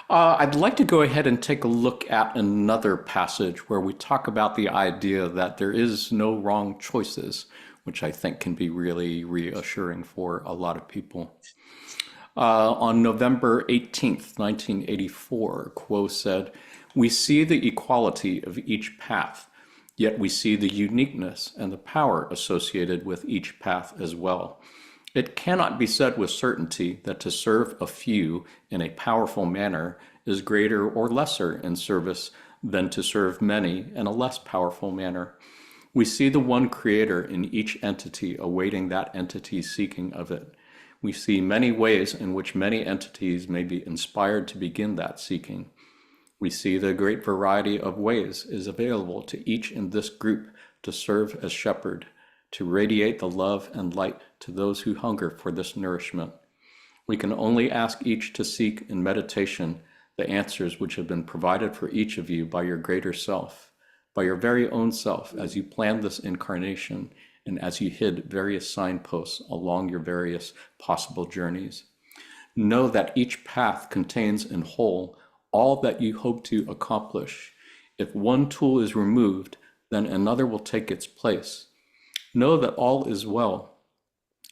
I'd like to go ahead and take a look at another passage where we talk about the idea that there is no wrong choices, which I think can be really reassuring for a lot of people. On November 18th, 1984, Quo said, "We see the equality of each path, yet we see the uniqueness and the power associated with each path as well. It cannot be said with certainty that to serve a few in a powerful manner is greater or lesser in service than to serve many in a less powerful manner. We see the one creator in each entity awaiting that entity's seeking of it. We see many ways in which many entities may be inspired to begin that seeking. We see the great variety of ways is available to each in this group to serve as shepherd, to radiate the love and light to those who hunger for this nourishment. We can only ask each to seek in meditation the answers which have been provided for each of you by your greater self, by your very own self, as you planned this incarnation and as you hid various signposts along your various possible journeys. Know that each path contains in whole all that you hope to accomplish. If one tool is removed, then another will take its place. Know that all is well.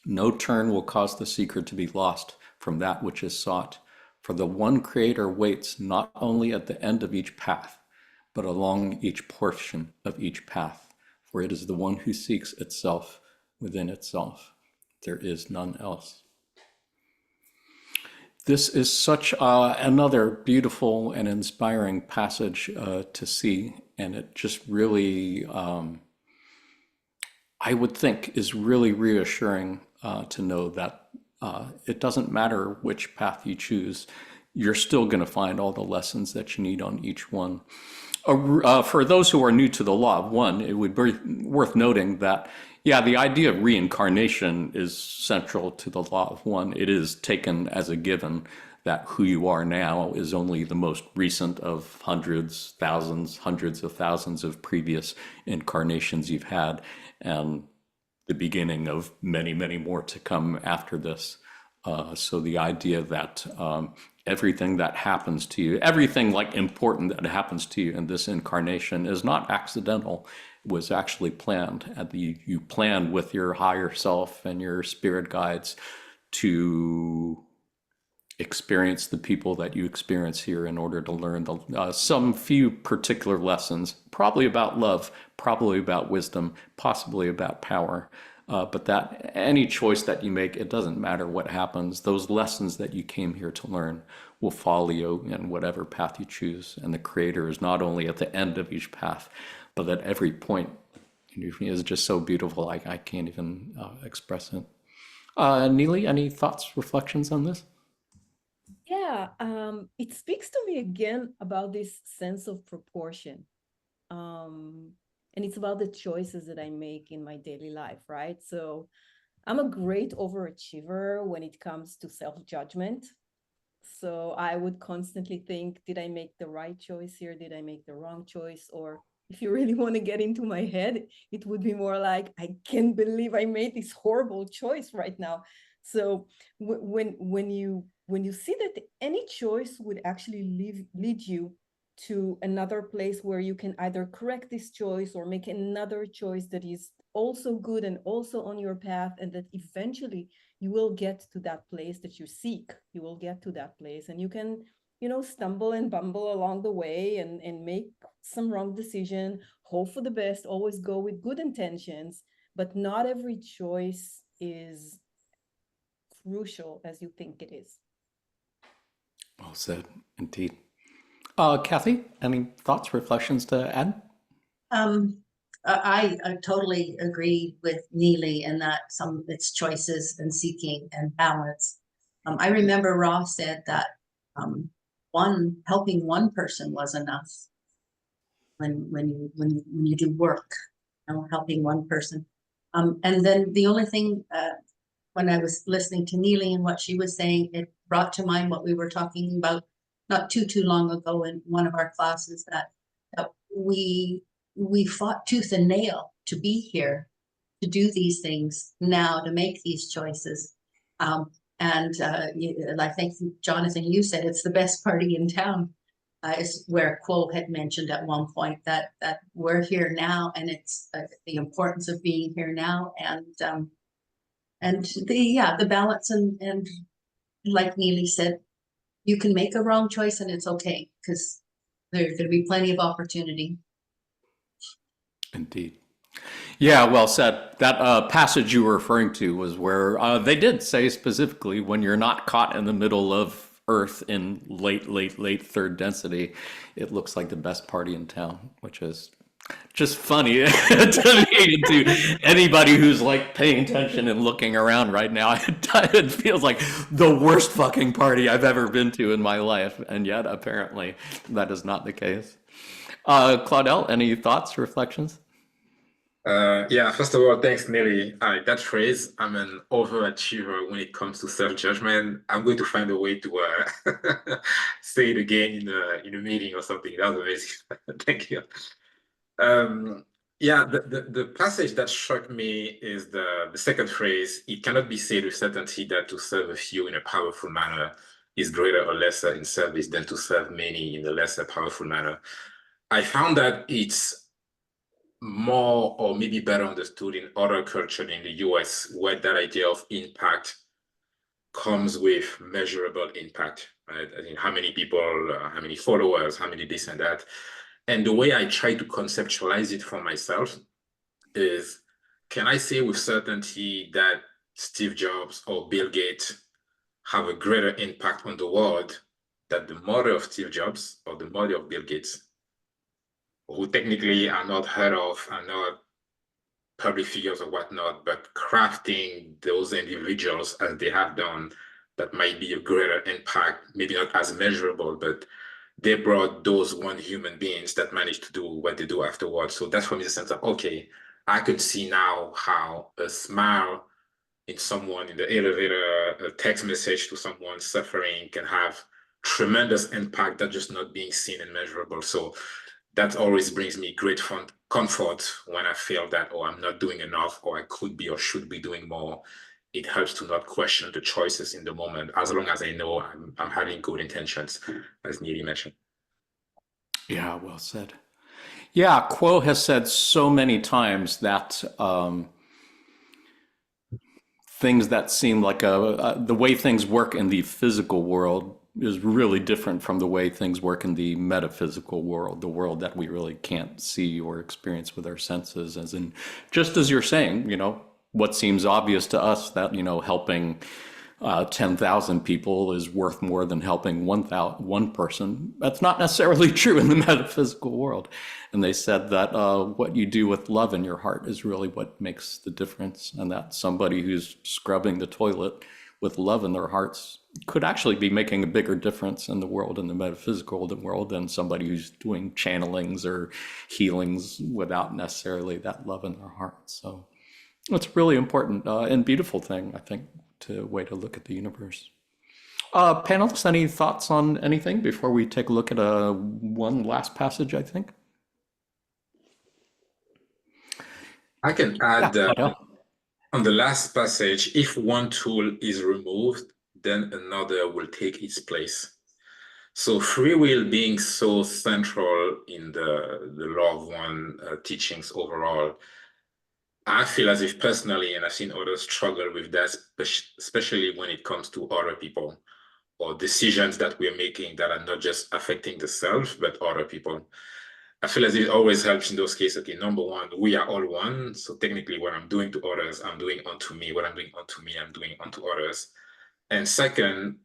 No turn will cause the seeker to be lost from that which is sought, for the one creator waits not only at the end of each path, but along each portion of each path. For it is the one who seeks itself within itself. There is none else." This is such another beautiful and inspiring passage to see, and it just really, I would think, is really reassuring to know that it doesn't matter which path you choose, you're still going to find all the lessons that you need on each one. For those who are new to the law of one, it would be worth noting that, yeah, the idea of reincarnation is central to the law of one. It is taken as a given that who you are now is only the most recent of hundreds, thousands, hundreds of thousands of previous incarnations you've had. And the beginning of many, many more to come after this. So the idea that everything that happens to you, everything like important that happens to you in this incarnation is not accidental, it was actually planned. And you planned with your higher self and your spirit guides to experience the people that you experience here in order to learn some few particular lessons, probably about love, probably about wisdom, possibly about power. But that any choice that you make, it doesn't matter what happens. Those lessons that you came here to learn will follow you in whatever path you choose. And the Creator is not only at the end of each path, but at every point. Is just so beautiful. I can't even express it. Neely, any thoughts, reflections on this? Yeah, it speaks to me again about this sense of proportion. And it's about the choices that I make in my daily life, right? So I'm a great overachiever when it comes to self-judgment. So I would constantly think, did I make the right choice here? Did I make the wrong choice? Or if you really want to get into my head, it would be more like, I can't believe I made this horrible choice right now. So when you see that any choice would actually lead you to another place where you can either correct this choice or make another choice that is also good and also on your path, and that eventually you will get to that place that you seek. You will get to that place, and you can, stumble and bumble along the way and make some wrong decision, hope for the best, always go with good intentions, but not every choice is crucial as you think it is. Well said, indeed. Kathy, any thoughts, reflections to add? I totally agree with Neely in that it's choices and seeking and balance. I remember Ross said that helping one person was enough when you do work, helping one person. And then the only thing when I was listening to Neely and what she was saying, it brought to mind what we were talking about not too long ago in one of our classes, that we fought tooth and nail to be here, to do these things now, to make these choices. And I think, Jonathan, you said it's the best party in town. Is where Quo had mentioned at one point that we're here now, and it's the importance of being here now, and the balance, and like Neely said, you can make a wrong choice and it's okay, because there's going to be plenty of opportunity. Indeed. Yeah, well said. That passage you were referring to was where they did say specifically, when you're not caught in the middle of Earth in late third density, it looks like the best party in town, which is just funny to me, to anybody who's like paying attention and looking around right now. It feels like the worst fucking party I've ever been to in my life, and yet apparently that is not the case. Claudel, any thoughts, reflections? Yeah, first of all, thanks, Nelly. That phrase, I'm an overachiever when it comes to self-judgment. I'm going to find a way to say it again in a meeting or something. That was amazing. Thank you. Yeah, the passage that struck me is the second phrase. It cannot be said with certainty that to serve a few in a powerful manner is greater or lesser in service than to serve many in a lesser powerful manner. I found that it's more or maybe better understood in other cultures in the US, where that idea of impact comes with measurable impact, right? I mean, how many people, how many followers, how many this and that. And the way I try to conceptualize it for myself is, can I say with certainty that Steve Jobs or Bill Gates have a greater impact on the world than the mother of Steve Jobs or the mother of Bill Gates, who technically are not heard of, are not public figures or whatnot, but crafting those individuals as they have done, that might be a greater impact, maybe not as measurable, but they brought those one human beings that managed to do what they do afterwards. So that's for me the sense of, okay, I could see now how a smile in someone in the elevator, a text message to someone suffering can have tremendous impact that's just not being seen and measurable. So that always brings me great fun comfort when I feel that, oh, I'm not doing enough, or I could be or should be doing more. It helps to not question the choices in the moment, as long as I know I'm having good intentions, as Neely mentioned. Yeah, well said. Yeah, Quo has said so many times that things that seem like the way things work in the physical world is really different from the way things work in the metaphysical world, the world that we really can't see or experience with our senses. As in, just as you're saying, what seems obvious to us that, helping 10,000 people is worth more than helping one person. That's not necessarily true in the metaphysical world. And they said that what you do with love in your heart is really what makes the difference. And that somebody who's scrubbing the toilet with love in their hearts could actually be making a bigger difference in the world, in the metaphysical world, than somebody who's doing channelings or healings without necessarily that love in their heart. So it's a really important and beautiful thing, I think, to way to look at the universe. Panelists, any thoughts on anything before we take a look at one last passage, I think? I can add Yeah, on the last passage, if one tool is removed, then another will take its place. So free will being so central in the law of one teachings overall, I feel as if personally, and I've seen others struggle with that, especially when it comes to other people or decisions that we're making that are not just affecting the self, but other people. I feel as if it always helps in those cases. Okay, number one, we are all one. So technically what I'm doing to others, I'm doing unto me. What I'm doing unto me, I'm doing unto others. And second,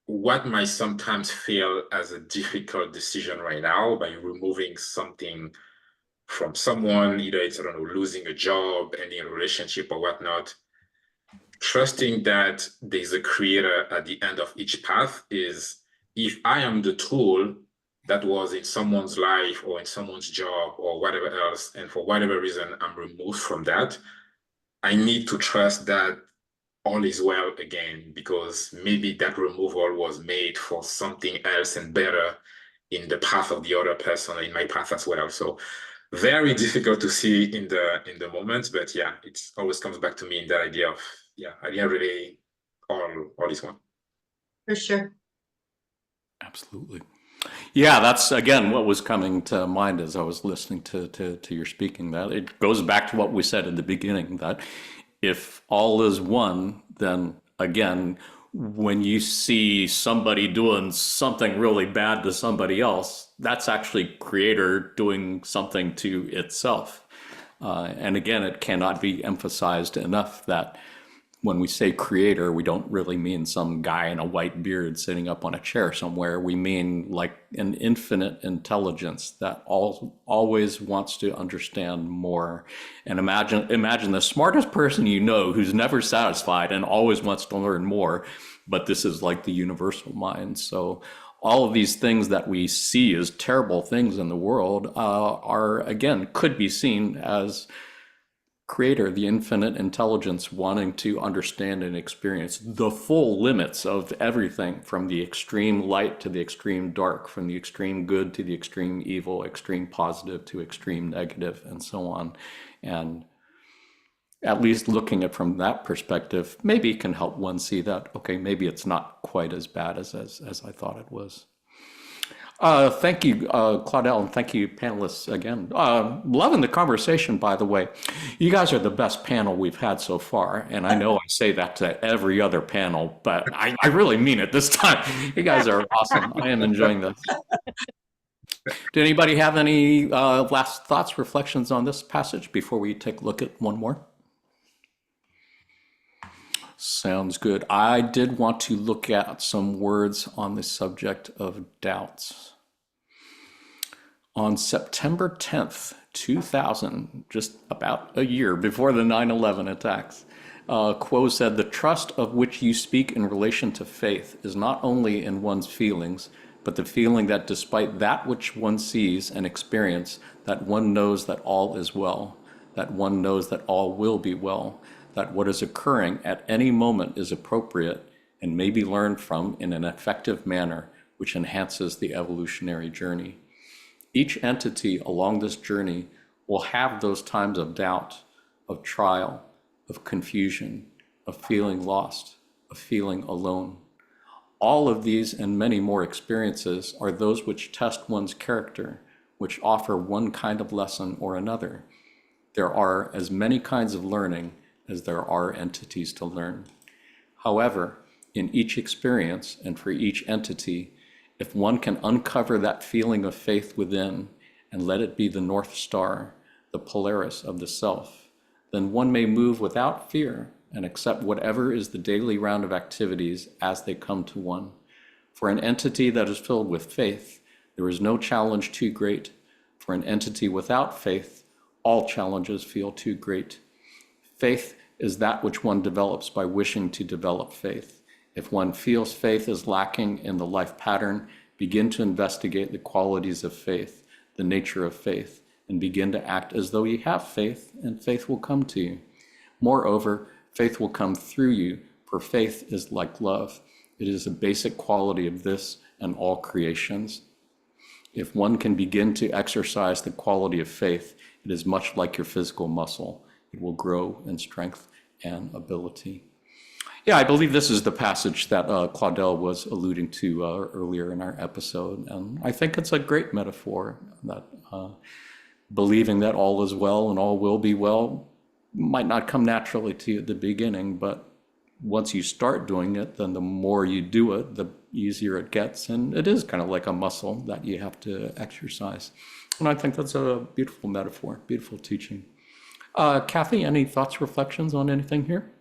what might sometimes feel as a difficult decision right now by removing something from someone, either it's, I don't know, losing a job, ending a relationship or whatnot, trusting that there's a creator at the end of each path is, if I am the tool that was in someone's life or in someone's job or whatever else, and for whatever reason I'm removed from that, I need to trust that all is well again, because maybe that removal was made for something else and better in the path of the other person, in my path as well. So very difficult to see in the moment, but yeah, it always comes back to me in that idea of, yeah, at the end of the day, all is one. For sure. absolutely. Yeah, that's again what was coming to mind as I was listening to your speaking. That it goes back to what we said in the beginning, that if all is one, then again, when you see somebody doing something really bad to somebody else, that's actually creator doing something to itself. And again, it cannot be emphasized enough that when we say creator, we don't really mean some guy in a white beard sitting up on a chair somewhere. We mean like an infinite intelligence that always wants to understand more. And imagine the smartest person you know who's never satisfied and always wants to learn more. But this is like the universal mind. So all of these things that we see as terrible things in the world are, again, could be seen as creator, the infinite intelligence, wanting to understand and experience the full limits of everything, from the extreme light to the extreme dark, from the extreme good to the extreme evil, extreme positive to extreme negative, and so on. And at least looking at it from that perspective, maybe can help one see that, okay, maybe it's not quite as bad as I thought it was. Thank you, Claudel, and thank you, panelists, again. Loving the conversation, by the way. You guys are the best panel we've had so far, and I know I say that to every other panel, but I really mean it this time. You guys are awesome. I am enjoying this. Did anybody have any last thoughts, reflections on this passage before we take a look at one more? Sounds good. I did want to look at some words on the subject of doubts. On September 10th, 2000, just about a year before the 9/11 attacks, Quo said, "The trust of which you speak in relation to faith is not only in one's feelings, but the feeling that despite that which one sees and experience, that one knows that all is well, that one knows that all will be well, that what is occurring at any moment is appropriate and may be learned from in an effective manner which enhances the evolutionary journey. Each entity along this journey will have those times of doubt, of trial, of confusion, of feeling lost, of feeling alone. All of these and many more experiences are those which test one's character, which offer one kind of lesson or another. There are as many kinds of learning as there are entities to learn. However, in each experience and for each entity, if one can uncover that feeling of faith within and let it be the North Star, the Polaris of the self, then one may move without fear and accept whatever is the daily round of activities as they come to one. For an entity that is filled with faith, there is no challenge too great. For an entity without faith, all challenges feel too great. Faith is that which one develops by wishing to develop faith. If one feels faith is lacking in the life pattern, begin to investigate the qualities of faith, the nature of faith, and begin to act as though you have faith, and faith will come to you. Moreover, faith will come through you, for faith is like love. It is a basic quality of this and all creations. If one can begin to exercise the quality of faith, it is much like your physical muscle. It will grow in strength and ability. Yeah, I believe this is the passage that Claudel was alluding to earlier in our episode. And I think it's a great metaphor that believing that all is well and all will be well might not come naturally to you at the beginning, but once you start doing it, then the more you do it, the easier it gets. And it is kind of like a muscle that you have to exercise. And I think that's a beautiful metaphor, beautiful teaching. Kathy, any thoughts, reflections on anything here?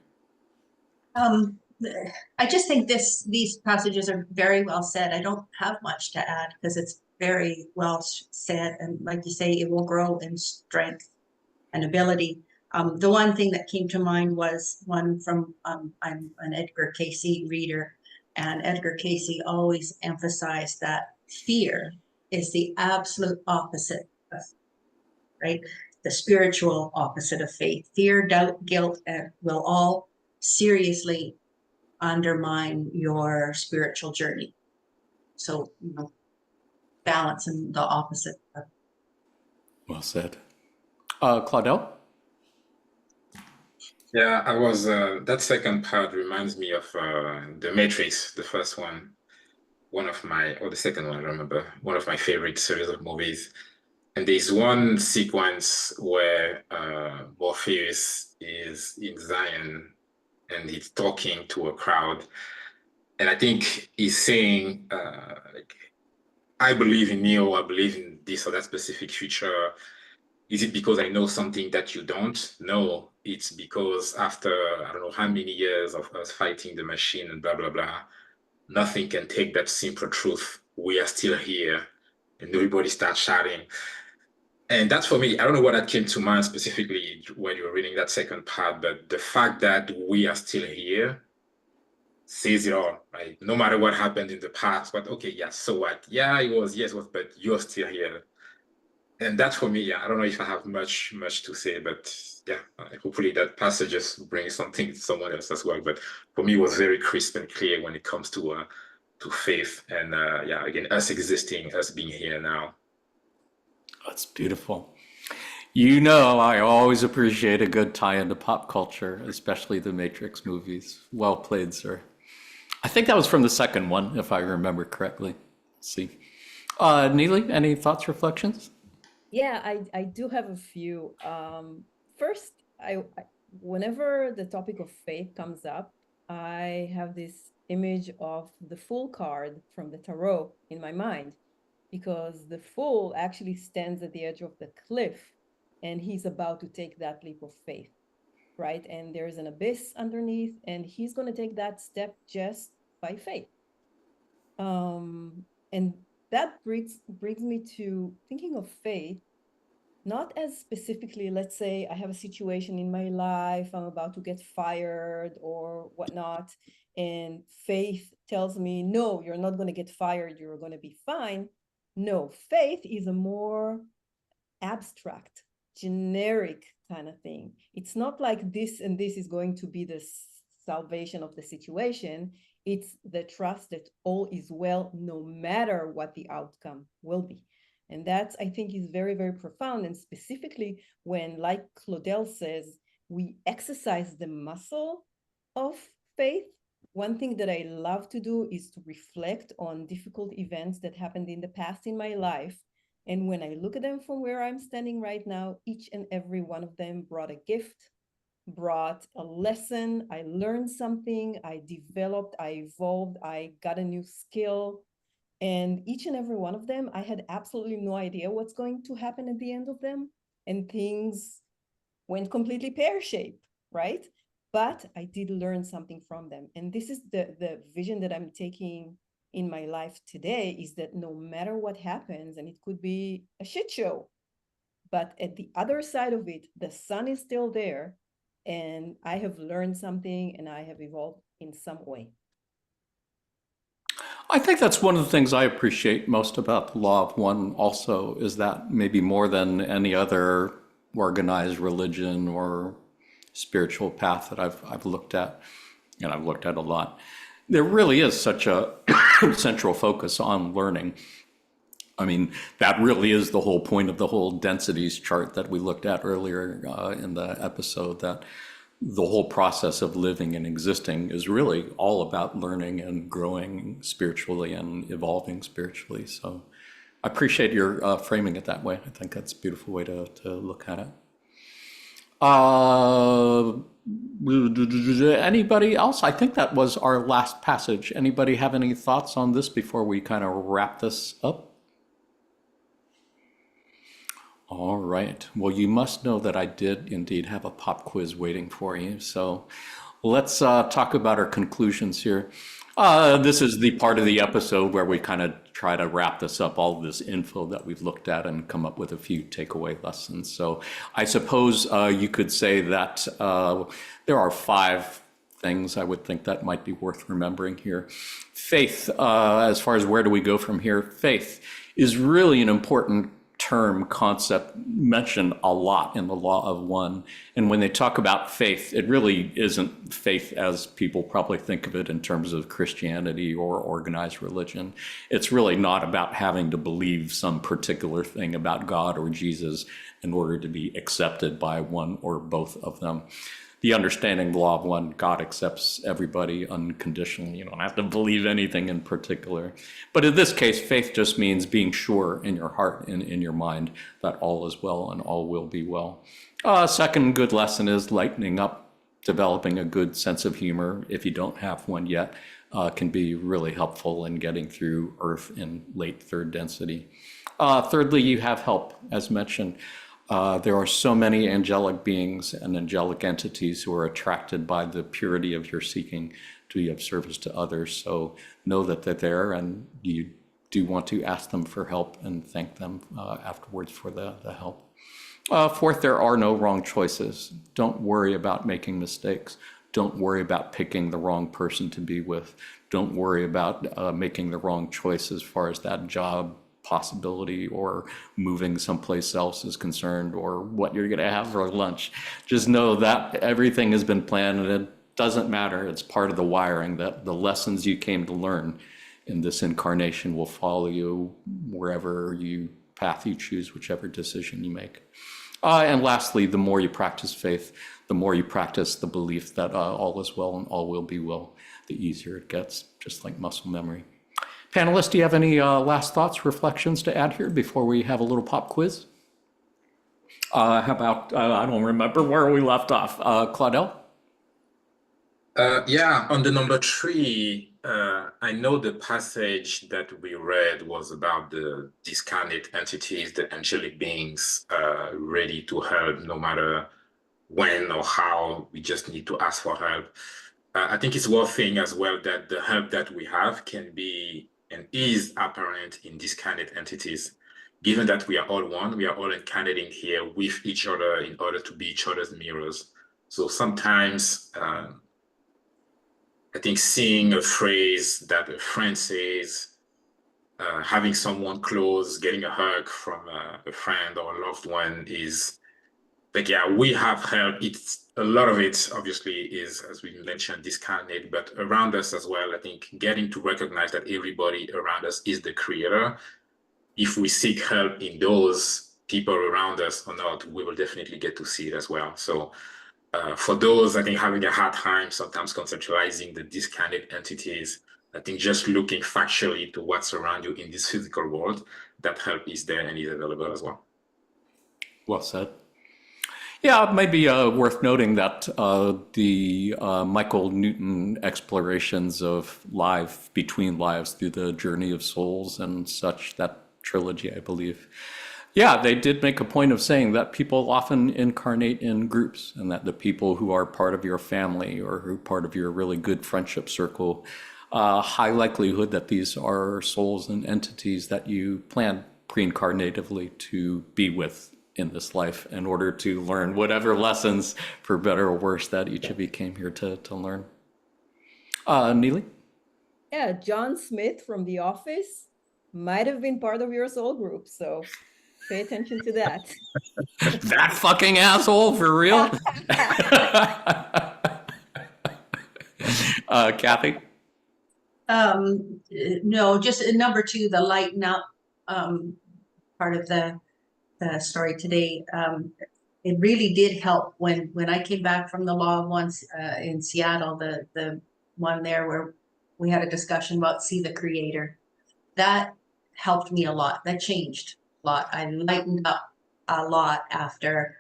I just think these passages are very well said. I don't have much to add because it's very well said. And like you say, it will grow in strength and ability. The one thing that came to mind was one from, I'm an Edgar Cayce reader, and Edgar Cayce always emphasized that fear is the absolute opposite of, right? The spiritual opposite of faith. Fear, doubt, guilt will all seriously undermine your spiritual journey. So, balance and the opposite. Well said. Claudel? Yeah, I was, that second part reminds me of The Matrix, the first one, or the second one, I remember, one of my favorite series of movies. And there's one sequence where Morpheus is in Zion and he's talking to a crowd. And I think he's saying, like, I believe in Neo, I believe in this or that specific future. Is it because I know something that you don't? No, it's because after, I don't know how many years of us fighting the machine and blah, blah, blah, nothing can take that simple truth. We are still here. And everybody starts shouting. And that's for me, I don't know what that came to mind specifically when you were reading that second part, but the fact that we are still here says it all, right? No matter what happened in the past, but okay, yeah, so what? Yeah, it was, yes, but you're still here. And that's for me, yeah, I don't know if I have much to say, but yeah, hopefully that passage just brings something to someone else as well. But for me, it was very crisp and clear when it comes to faith and yeah, again, us existing, us being here now. That's beautiful. You know, I always appreciate a good tie into pop culture, especially the Matrix movies. Well played, sir. I think that was from the second one, if I remember correctly. Let's see. Neely, any thoughts, reflections? Yeah, I do have a few. First, whenever the topic of faith comes up, I have this image of the Fool card from the Tarot in my mind, because the Fool actually stands at the edge of the cliff and he's about to take that leap of faith, right? And there's an abyss underneath and he's going to take that step just by faith. And that brings me to thinking of faith not as specifically, let's say I have a situation in my life, I'm about to get fired or whatnot, and faith tells me, no, you're not going to get fired, you're going to be fine. No, faith is a more abstract, generic kind of thing. It's not like this and this is going to be the salvation of the situation. It's the trust that all is well, no matter what the outcome will be. And that's, I think, is very, very profound. And specifically when, like Claudel says, we exercise the muscle of faith. One thing that I love to do is to reflect on difficult events that happened in the past in my life. And when I look at them from where I'm standing right now, each and every one of them brought a gift, brought a lesson. I learned something, I developed, I evolved, I got a new skill. And each and every one of them, I had absolutely no idea what's going to happen at the end of them. And things went completely pear-shaped, right? But I did learn something from them. And this is the vision that I'm taking in my life today, is that no matter what happens, and it could be a shit show, but at the other side of it, the sun is still there, and I have learned something and I have evolved in some way. I think that's one of the things I appreciate most about the Law of One also, is that maybe more than any other organized religion or spiritual path that I've looked at, and I've looked at a lot, there really is such a central focus on learning. I mean, that really is the whole point of the whole densities chart that we looked at earlier in the episode, that the whole process of living and existing is really all about learning and growing spiritually and evolving spiritually. So I appreciate your framing it that way. I think that's a beautiful way to look at it. Anybody else? I think that was our last passage. Anybody have any thoughts on this before we kind of wrap this up? All right. Well, you must know that I did indeed have a pop quiz waiting for you. So let's talk about our conclusions here. This is the part of the episode where we kind of try to wrap this up, all of this info that we've looked at, and come up with a few takeaway lessons. So I suppose you could say that there are 5 things I would think that might be worth remembering here. Faith, as far as where do we go from here, faith is really an important term, concept mentioned a lot in the Law of One. And when they talk about faith, it really isn't faith as people probably think of it in terms of Christianity or organized religion. It's really not about having to believe some particular thing about God or Jesus in order to be accepted by one or both of them. The understanding the Law of One, God accepts everybody unconditionally. You don't have to believe anything in particular. But in this case, faith just means being sure in your heart and in your mind that all is well and all will be well. Second good lesson is lightening up. Developing a good sense of humor, if you don't have one yet, can be really helpful in getting through Earth in late third density. Thirdly, you have help, as mentioned. There are so many angelic beings and angelic entities who are attracted by the purity of your seeking to be of service to others. So know that they're there, and you do want to ask them for help and thank them afterwards for the help. Fourth, there are no wrong choices. Don't worry about making mistakes. Don't worry about picking the wrong person to be with. Don't worry about making the wrong choice as far as that job possibility or moving someplace else is concerned, or what you're going to have for lunch. Just know that everything has been planned, and it doesn't matter. It's part of the wiring, that the lessons you came to learn in this incarnation will follow you wherever path you choose, whichever decision you make. And lastly, the more you practice faith, the more you practice the belief that all is well and all will be well, the easier it gets, just like muscle memory. Panelists, do you have any last thoughts, reflections to add here before we have a little pop quiz? How about, I don't remember where we left off. Claudel? Yeah, on the number 3, I know the passage that we read was about the discarnate entities, the angelic beings, ready to help no matter when or how. We just need to ask for help. I think it's worth saying as well that the help that we have can be and is apparent in discarnate entities. Given that we are all one, we are all incarnating here with each other in order to be each other's mirrors. So sometimes I think seeing a phrase that a friend says, having someone close, getting a hug from a friend or a loved one is like, yeah, we have help. It's a lot of it obviously is, as we mentioned, discarnate, but around us as well. I think getting to recognize that everybody around us is the creator if we seek help in those people around us or not, we will definitely get to see it as well. So for those, I think, having a hard time sometimes conceptualizing the discounted entities, I think just looking factually to what's around you in this physical world, that help is there and is available as well. Well said. Yeah, it may be worth noting that the Michael Newton explorations of life between lives through the journey of souls and such, that trilogy, I believe. Yeah, they did make a point of saying that people often incarnate in groups, and that the people who are part of your family or who are part of your really good friendship circle, high likelihood that these are souls and entities that you plan pre-incarnatively to be with in this life in order to learn whatever lessons, for better or worse, that each of you came here to learn. Neely? Yeah, John Smith from The Office might have been part of your soul group, so pay attention to that. That fucking asshole, for real? Kathy? No, just number two, the lighten up part of the story today. It really did help when I came back from the Law of One in Seattle, the one there where we had a discussion about see the creator. That helped me a lot. That changed a lot. I lightened up a lot after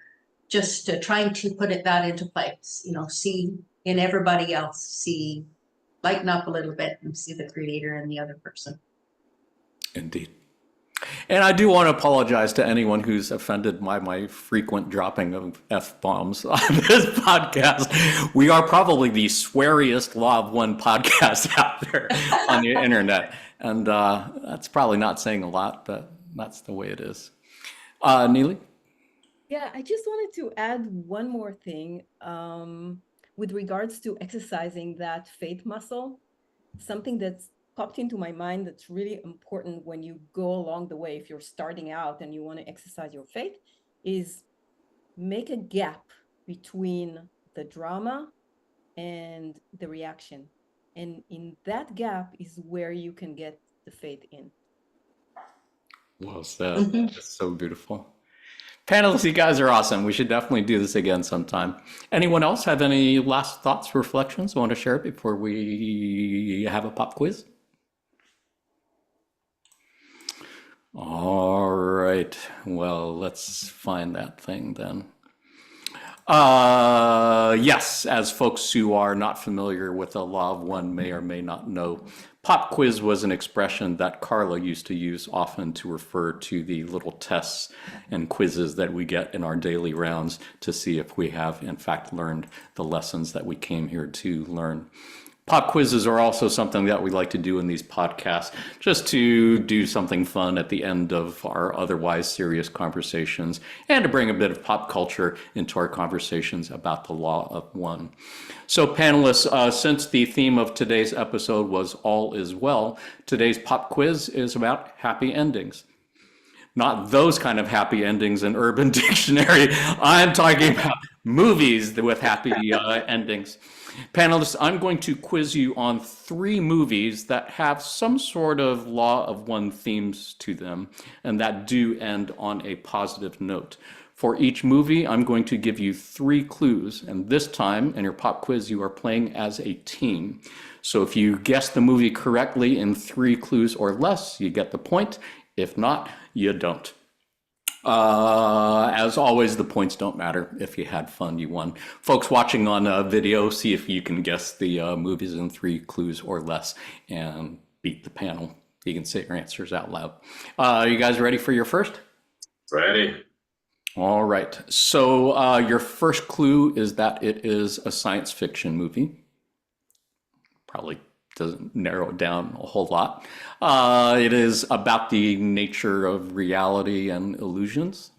just trying to put that into place. You know, see in everybody else, lighten up a little bit and see the creator in the other person. Indeed. And I do want to apologize to anyone who's offended by my frequent dropping of F-bombs on this podcast. We are probably the sweariest Law of One podcast out there on the internet. And that's probably not saying a lot, but that's the way it is. Neely? Yeah, I just wanted to add one more thing with regards to exercising that faith muscle. Something that's popped into my mind that's really important when you go along the way, if you're starting out and you want to exercise your faith, is make a gap between the drama and the reaction. And in that gap is where you can get the faith in. Well said. That's so beautiful. Panelists, you guys are awesome. We should definitely do this again sometime. Anyone else have any last thoughts, reflections want to share before we have a pop quiz? All right. Well, let's find that thing then. Yes, as folks who are not familiar with the Law of One may or may not know, pop quiz was an expression that Carla used to use often to refer to the little tests and quizzes that we get in our daily rounds to see if we have in fact learned the lessons that we came here to learn. Pop quizzes are also something that we like to do in these podcasts, just to do something fun at the end of our otherwise serious conversations and to bring a bit of pop culture into our conversations about the Law of One. So panelists, since the theme of today's episode was all is well, today's pop quiz is about happy endings. Not those kind of happy endings in Urban Dictionary. I'm talking about movies with happy endings. Panelists, I'm going to quiz you on 3 movies that have some sort of Law of One themes to them and that do end on a positive note. For each movie, I'm going to give you 3 clues, and this time in your pop quiz, you are playing as a team. So if you guess the movie correctly in 3 clues or less, you get the point. If not, you don't. As always, the points don't matter. If you had fun, you won. Folks watching on video, see if you can guess the movies in 3 clues or less and beat the panel. You can say your answers out loud. You guys ready for your first? Ready. All right. So your first clue is that it is a science fiction movie. Probably doesn't narrow it down a whole lot. It is about the nature of reality and illusions.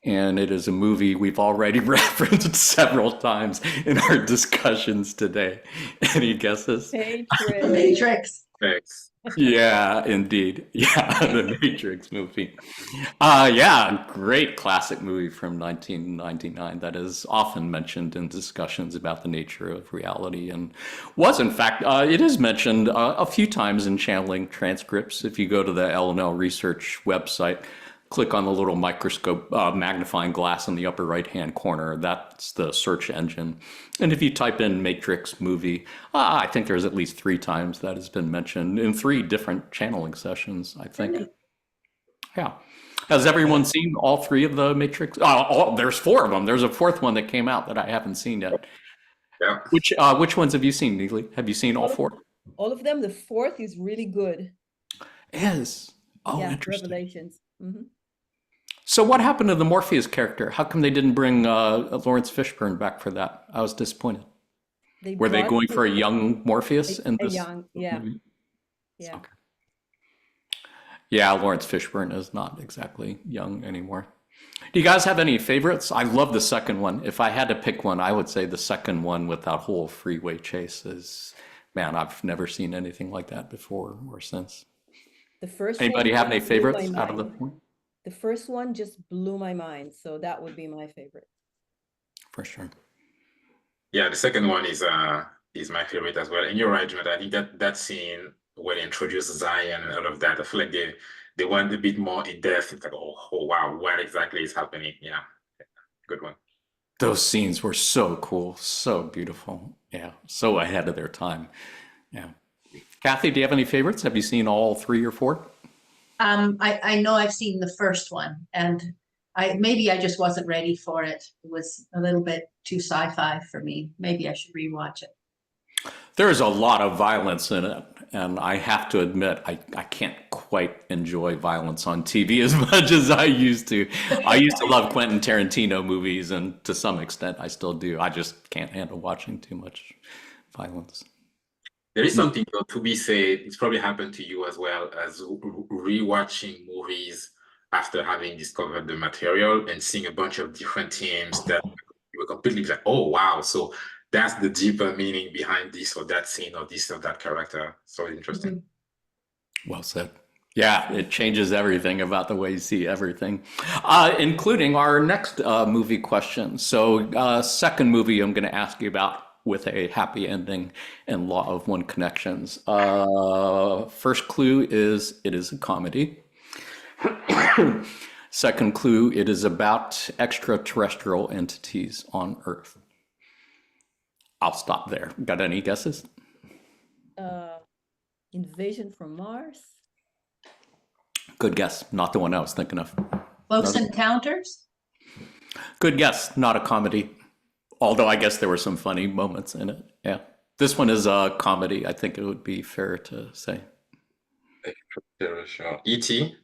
And it is a movie we've already referenced several times in our discussions today. Any guesses? Matrix. Matrix. Thanks. Yeah, indeed. Yeah, the Matrix movie. Yeah, great classic movie from 1999 that is often mentioned in discussions about the nature of reality and was, in fact, it is mentioned a few times in channeling transcripts. If you go to the L&L Research website, click on the little microscope magnifying glass in the upper right-hand corner. That's the search engine. And if you type in Matrix movie, I think there's at least 3 times that has been mentioned in 3 different channeling sessions, I think. Really? Yeah. Has everyone seen all 3 of the Matrix? There's 4 of them. There's a 4th one that came out that I haven't seen yet. Yeah. Which ones have you seen, Neely? Have you seen all 4? All of them. The 4th is really good. Is. Oh, Yeah, interesting. Revelations. So what happened to the Morpheus character? How come they didn't bring Lawrence Fishburne back for that? I was disappointed. Were they brought going for a young Morpheus in a this young, yeah, movie? yeah. Okay. Yeah, Lawrence Fishburne is not exactly young anymore. Do you guys have any favorites? I love the second one. If I had to pick one, I would say the second one with that whole freeway chase is, man, I've never seen anything like that before or since. The first Anybody one have any just blew my favorites out of the mind. four? The first one just blew my mind, so that would be my favorite. For sure. Yeah, the second one is my favorite as well. And you're right, Jonathan. I think that scene where they introduce Zion and all of that, I feel like they went a bit more in depth. It's like, oh wow, what exactly is happening? Yeah, good one. Those scenes were so cool, so beautiful. Yeah, so ahead of their time. Yeah. Kathy, do you have any favorites? Have you seen all 3 or 4? I know I've seen the first one, and maybe I just wasn't ready for it. It was a little bit too sci-fi for me. Maybe I should rewatch it. There's a lot of violence in it, and I have to admit, I can't quite enjoy violence on TV as much as I used to. I used to love Quentin Tarantino movies, and to some extent, I still do. I just can't handle watching too much violence. There is something though to be said. It's probably happened to you as well as rewatching movies after having discovered the material and seeing a bunch of different themes that you were completely like, oh wow, so that's the deeper meaning behind this or that scene or this or that character. So interesting. Well said. Yeah, it changes everything about the way you see everything, including our next movie question. So, second movie I'm going to ask you about with a happy ending and Law of One connections. First clue is it is a comedy. Second clue, it is about extraterrestrial entities on Earth. I'll stop there. Got any guesses? Invasion from Mars. Good guess. Not the one I was thinking of. Close Encounters? Good guess. Not a comedy. Although I guess there were some funny moments in it. Yeah. This one is a comedy. I think it would be fair to say. E.T.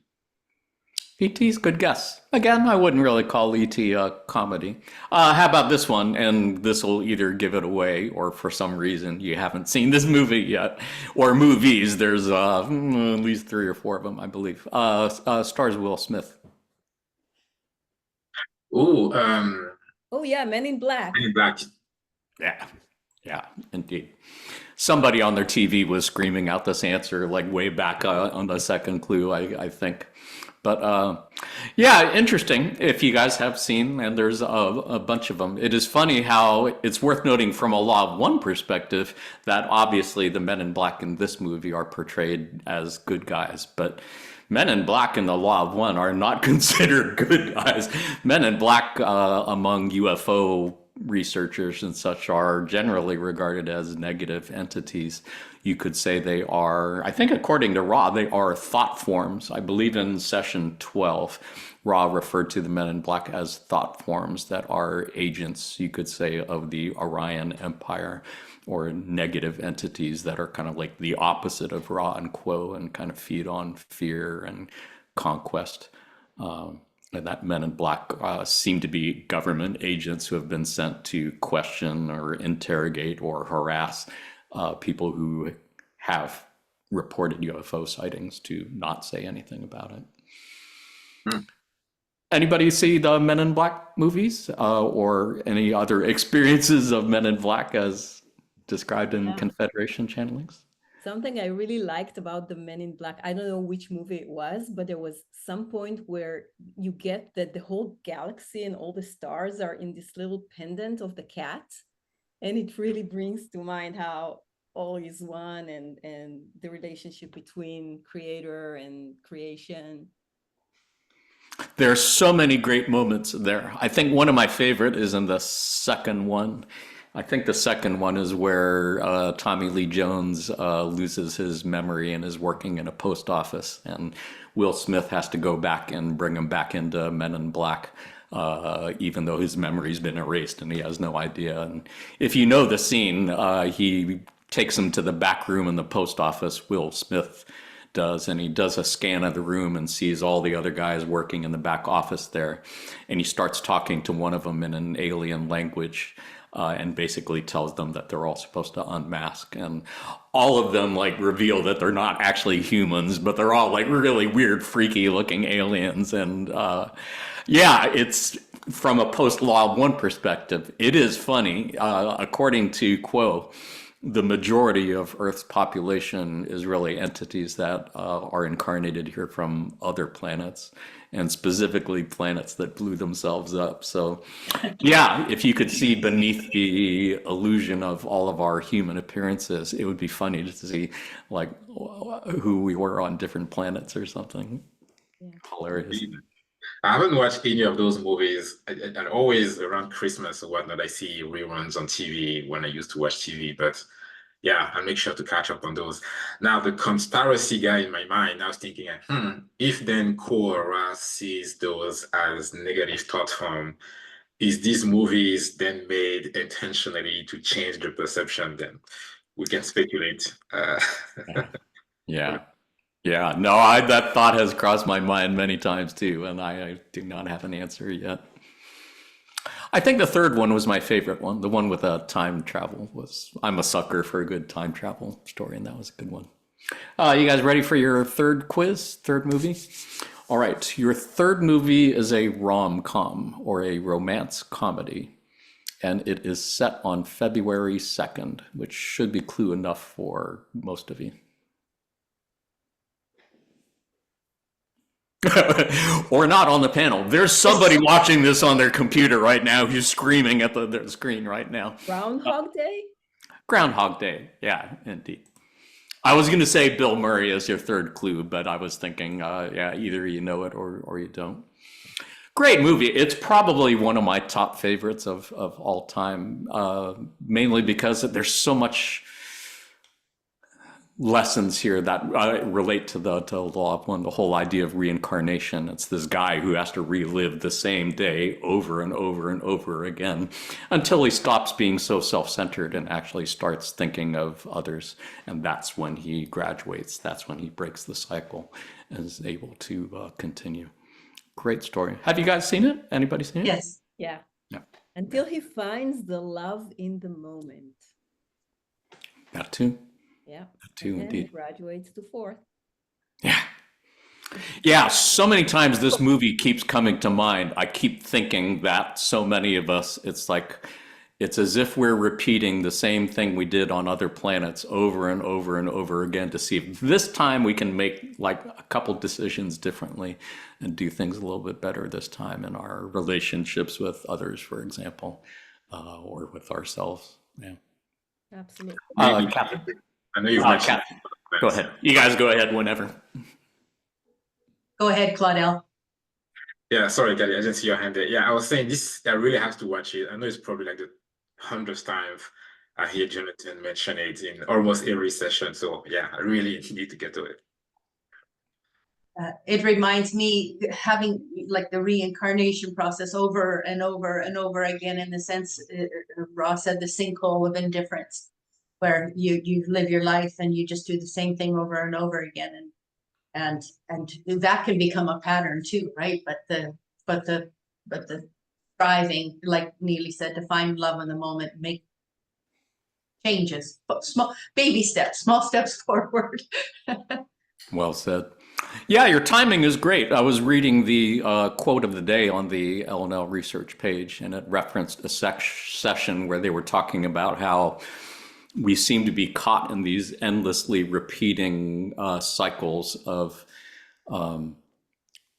E.T.'s good guess. Again, I wouldn't really call E.T. a comedy. How about this one? And this will either give it away, or for some reason you haven't seen this movie yet, or movies. There's at least 3 or 4 of them, I believe. Stars Will Smith. Ooh, Oh yeah, Men in Black. Men in Black. Yeah, indeed. Somebody on their TV was screaming out this answer like way back on the second clue, I think. But yeah, interesting if you guys have seen, and there's a bunch of them. It is funny how it's worth noting from a Law of One perspective that obviously the Men in Black in this movie are portrayed as good guys, but Men in Black in the Law of One are not considered good guys. Men in Black among UFO researchers and such are generally regarded as negative entities. You could say they are, I think according to Ra, they are thought forms. I believe in session 12, Ra referred to the Men in Black as thought forms that are agents, you could say, of the Orion Empire, or negative entities that are kind of like the opposite of Ra and Quo and kind of feed on fear and conquest. And that Men in Black seem to be government agents who have been sent to question or interrogate or harass people who have reported UFO sightings to not say anything about it. Anybody see the Men in Black movies or any other experiences of Men in Black as described in Confederation channelings? Something I really liked about the Men in Black, I don't know which movie it was, but there was some point where you get that the whole galaxy and all the stars are in this little pendant of the cat. And it really brings to mind how all is one, and the relationship between creator and creation. There are so many great moments there. I think one of my favorite is in the second one. I think the second one is where Tommy Lee Jones loses his memory and is working in a post office, and Will Smith has to go back and bring him back into Men in Black, even though his memory's been erased and he has no idea. And if you know the scene, he takes him to the back room in the post office, Will Smith does, and he does a scan of the room and sees all the other guys working in the back office there, and he starts talking to one of them in an alien language, and basically tells them that they're all supposed to unmask, and all of them like reveal that they're not actually humans, but they're all like really weird, freaky looking aliens. And yeah, it's from a post Law 1 perspective, it is funny. According to Quo, the majority of Earth's population is really entities that are incarnated here from other planets, and specifically planets that blew themselves up. So yeah, if you could see beneath the illusion of all of our human appearances, it would be funny to see like who we were on different planets or something. Yeah. Hilarious. I haven't watched any of those movies. And always around Christmas or whatnot, I see reruns on TV when I used to watch TV. But yeah, I'll make sure to catch up on those. Now, the conspiracy guy in my mind, I was thinking, if then Korra sees those as negative thought form, is these movies then made intentionally to change the perception? Then we can speculate. Yeah. Yeah. No, that thought has crossed my mind many times too, and I do not have an answer yet. I think the third one was my favorite one. The one with time travel was, I'm a sucker for a good time travel story, and that was a good one. You guys ready for your third quiz, third movie? All right, your third movie is a rom-com, or a romance comedy, and it is set on February 2nd, which should be clue enough for most of you. Or not on the panel. There's somebody watching this on their computer right now who's screaming at their screen right now. Groundhog Day? Groundhog Day. Yeah, indeed. I was going to say Bill Murray as your third clue, but I was thinking, yeah, either you know it or you don't. Great movie. It's probably one of my top favorites of all time, mainly because there's so much lessons here that relate to the Law of One, the whole idea of reincarnation. It's this guy who has to relive the same day over and over and over again until he stops being so self-centered and actually starts thinking of others. And that's when he graduates. That's when he breaks the cycle and is able to continue. Great story. Have you guys seen it? Anybody seen it? Yes. Yeah. Yeah. Until he finds the love in the moment. That too. Yeah. That too, And then he indeed. graduates to 4th. Yeah. Yeah, so many times this movie keeps coming to mind. I keep thinking that so many of us, it's like, it's as if we're repeating the same thing we did on other planets over and over and over again to see if this time we can make like a couple decisions differently and do things a little bit better this time in our relationships with others, for example, or with ourselves. Yeah. Absolutely. Catherine. I know you've mentioned. Catherine, go ahead. You guys go ahead whenever. Go ahead, Claudel. Yeah, sorry, Kelly, I didn't see your hand there. Yeah, I was saying this, I really have to watch it. I know it's probably like the 100th time I hear Jonathan mention it in almost every session. So yeah, I really need to get to it. It reminds me having like the reincarnation process over and over and over again, in the sense, Ross said, the sinkhole of indifference, where you live your life and you just do the same thing over and over again, and that can become a pattern too, right? But the striving, like Neely said, to find love in the moment, make changes, but small baby steps, small steps forward. Well said. Yeah, your timing is great. I was reading the quote of the day on the L&L research page, and it referenced a session where they were talking about how we seem to be caught in these endlessly repeating cycles of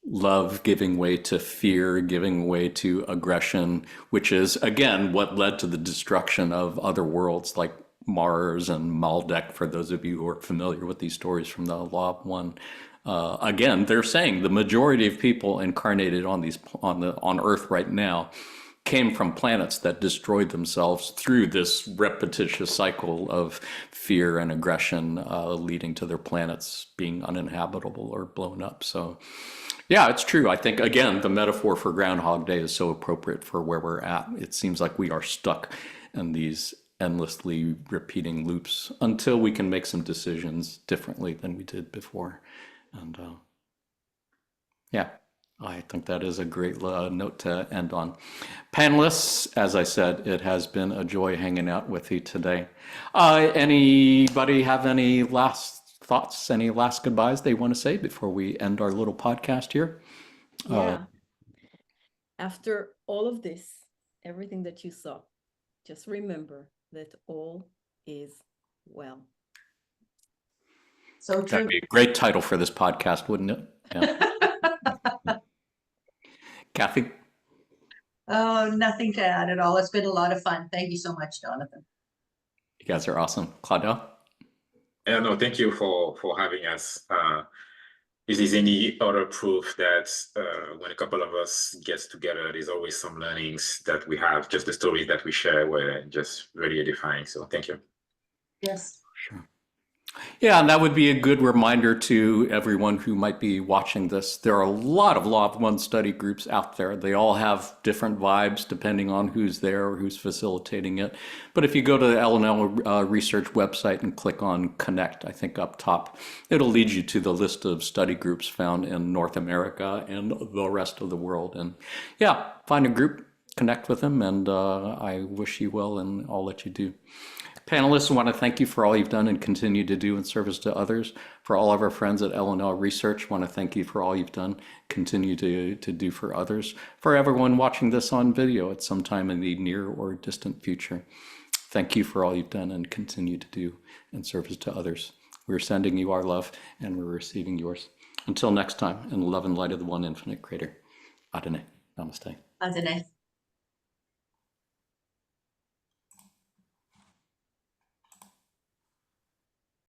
love giving way to fear, giving way to aggression, which is, again, what led to the destruction of other worlds like Mars and Maldek, for those of you who are familiar with these stories from the Law of One. Again, they're saying the majority of people incarnated on Earth right now came from planets that destroyed themselves through this repetitious cycle of fear and aggression, leading to their planets being uninhabitable or blown up. So yeah, it's true. I think, again, the metaphor for Groundhog Day is so appropriate for where we're at. It seems like we are stuck in these endlessly repeating loops until we can make some decisions differently than we did before. And yeah, I think that is a great note to end on. Panelists, as I said, it has been a joy hanging out with you today. Anybody have any last thoughts, any last goodbyes they want to say before we end our little podcast here? Yeah. After all of this, everything that you saw, just remember that all is well. So true. That'd be a great title for this podcast, wouldn't it? Yeah. Kathy? Oh, nothing to add at all. It's been a lot of fun. Thank you so much, Jonathan. You guys are awesome. Claudia? Yeah, no, thank you for having us. This is any other proof that when a couple of us gets together, there's always some learnings that we have. Just the stories that we share were just really edifying. So thank you. Yes. Sure. Yeah, and that would be a good reminder to everyone who might be watching this. There are a lot of Law of One study groups out there. They all have different vibes depending on who's there or who's facilitating it. But if you go to the LNL research website and click on Connect, I think up top, it'll lead you to the list of study groups found in North America and the rest of the world. And yeah, find a group, connect with them, and I wish you well in all that you do. Panelists, I want to thank you for all you've done and continue to do in service to others. For all of our friends at LNL Research, I want to thank you for all you've done, continue to do for others. For everyone watching this on video at some time in the near or distant future, thank you for all you've done and continue to do in service to others. We're sending you our love and we're receiving yours. Until next time, in love and light of the one infinite creator. Adonai. Namaste. Adonai.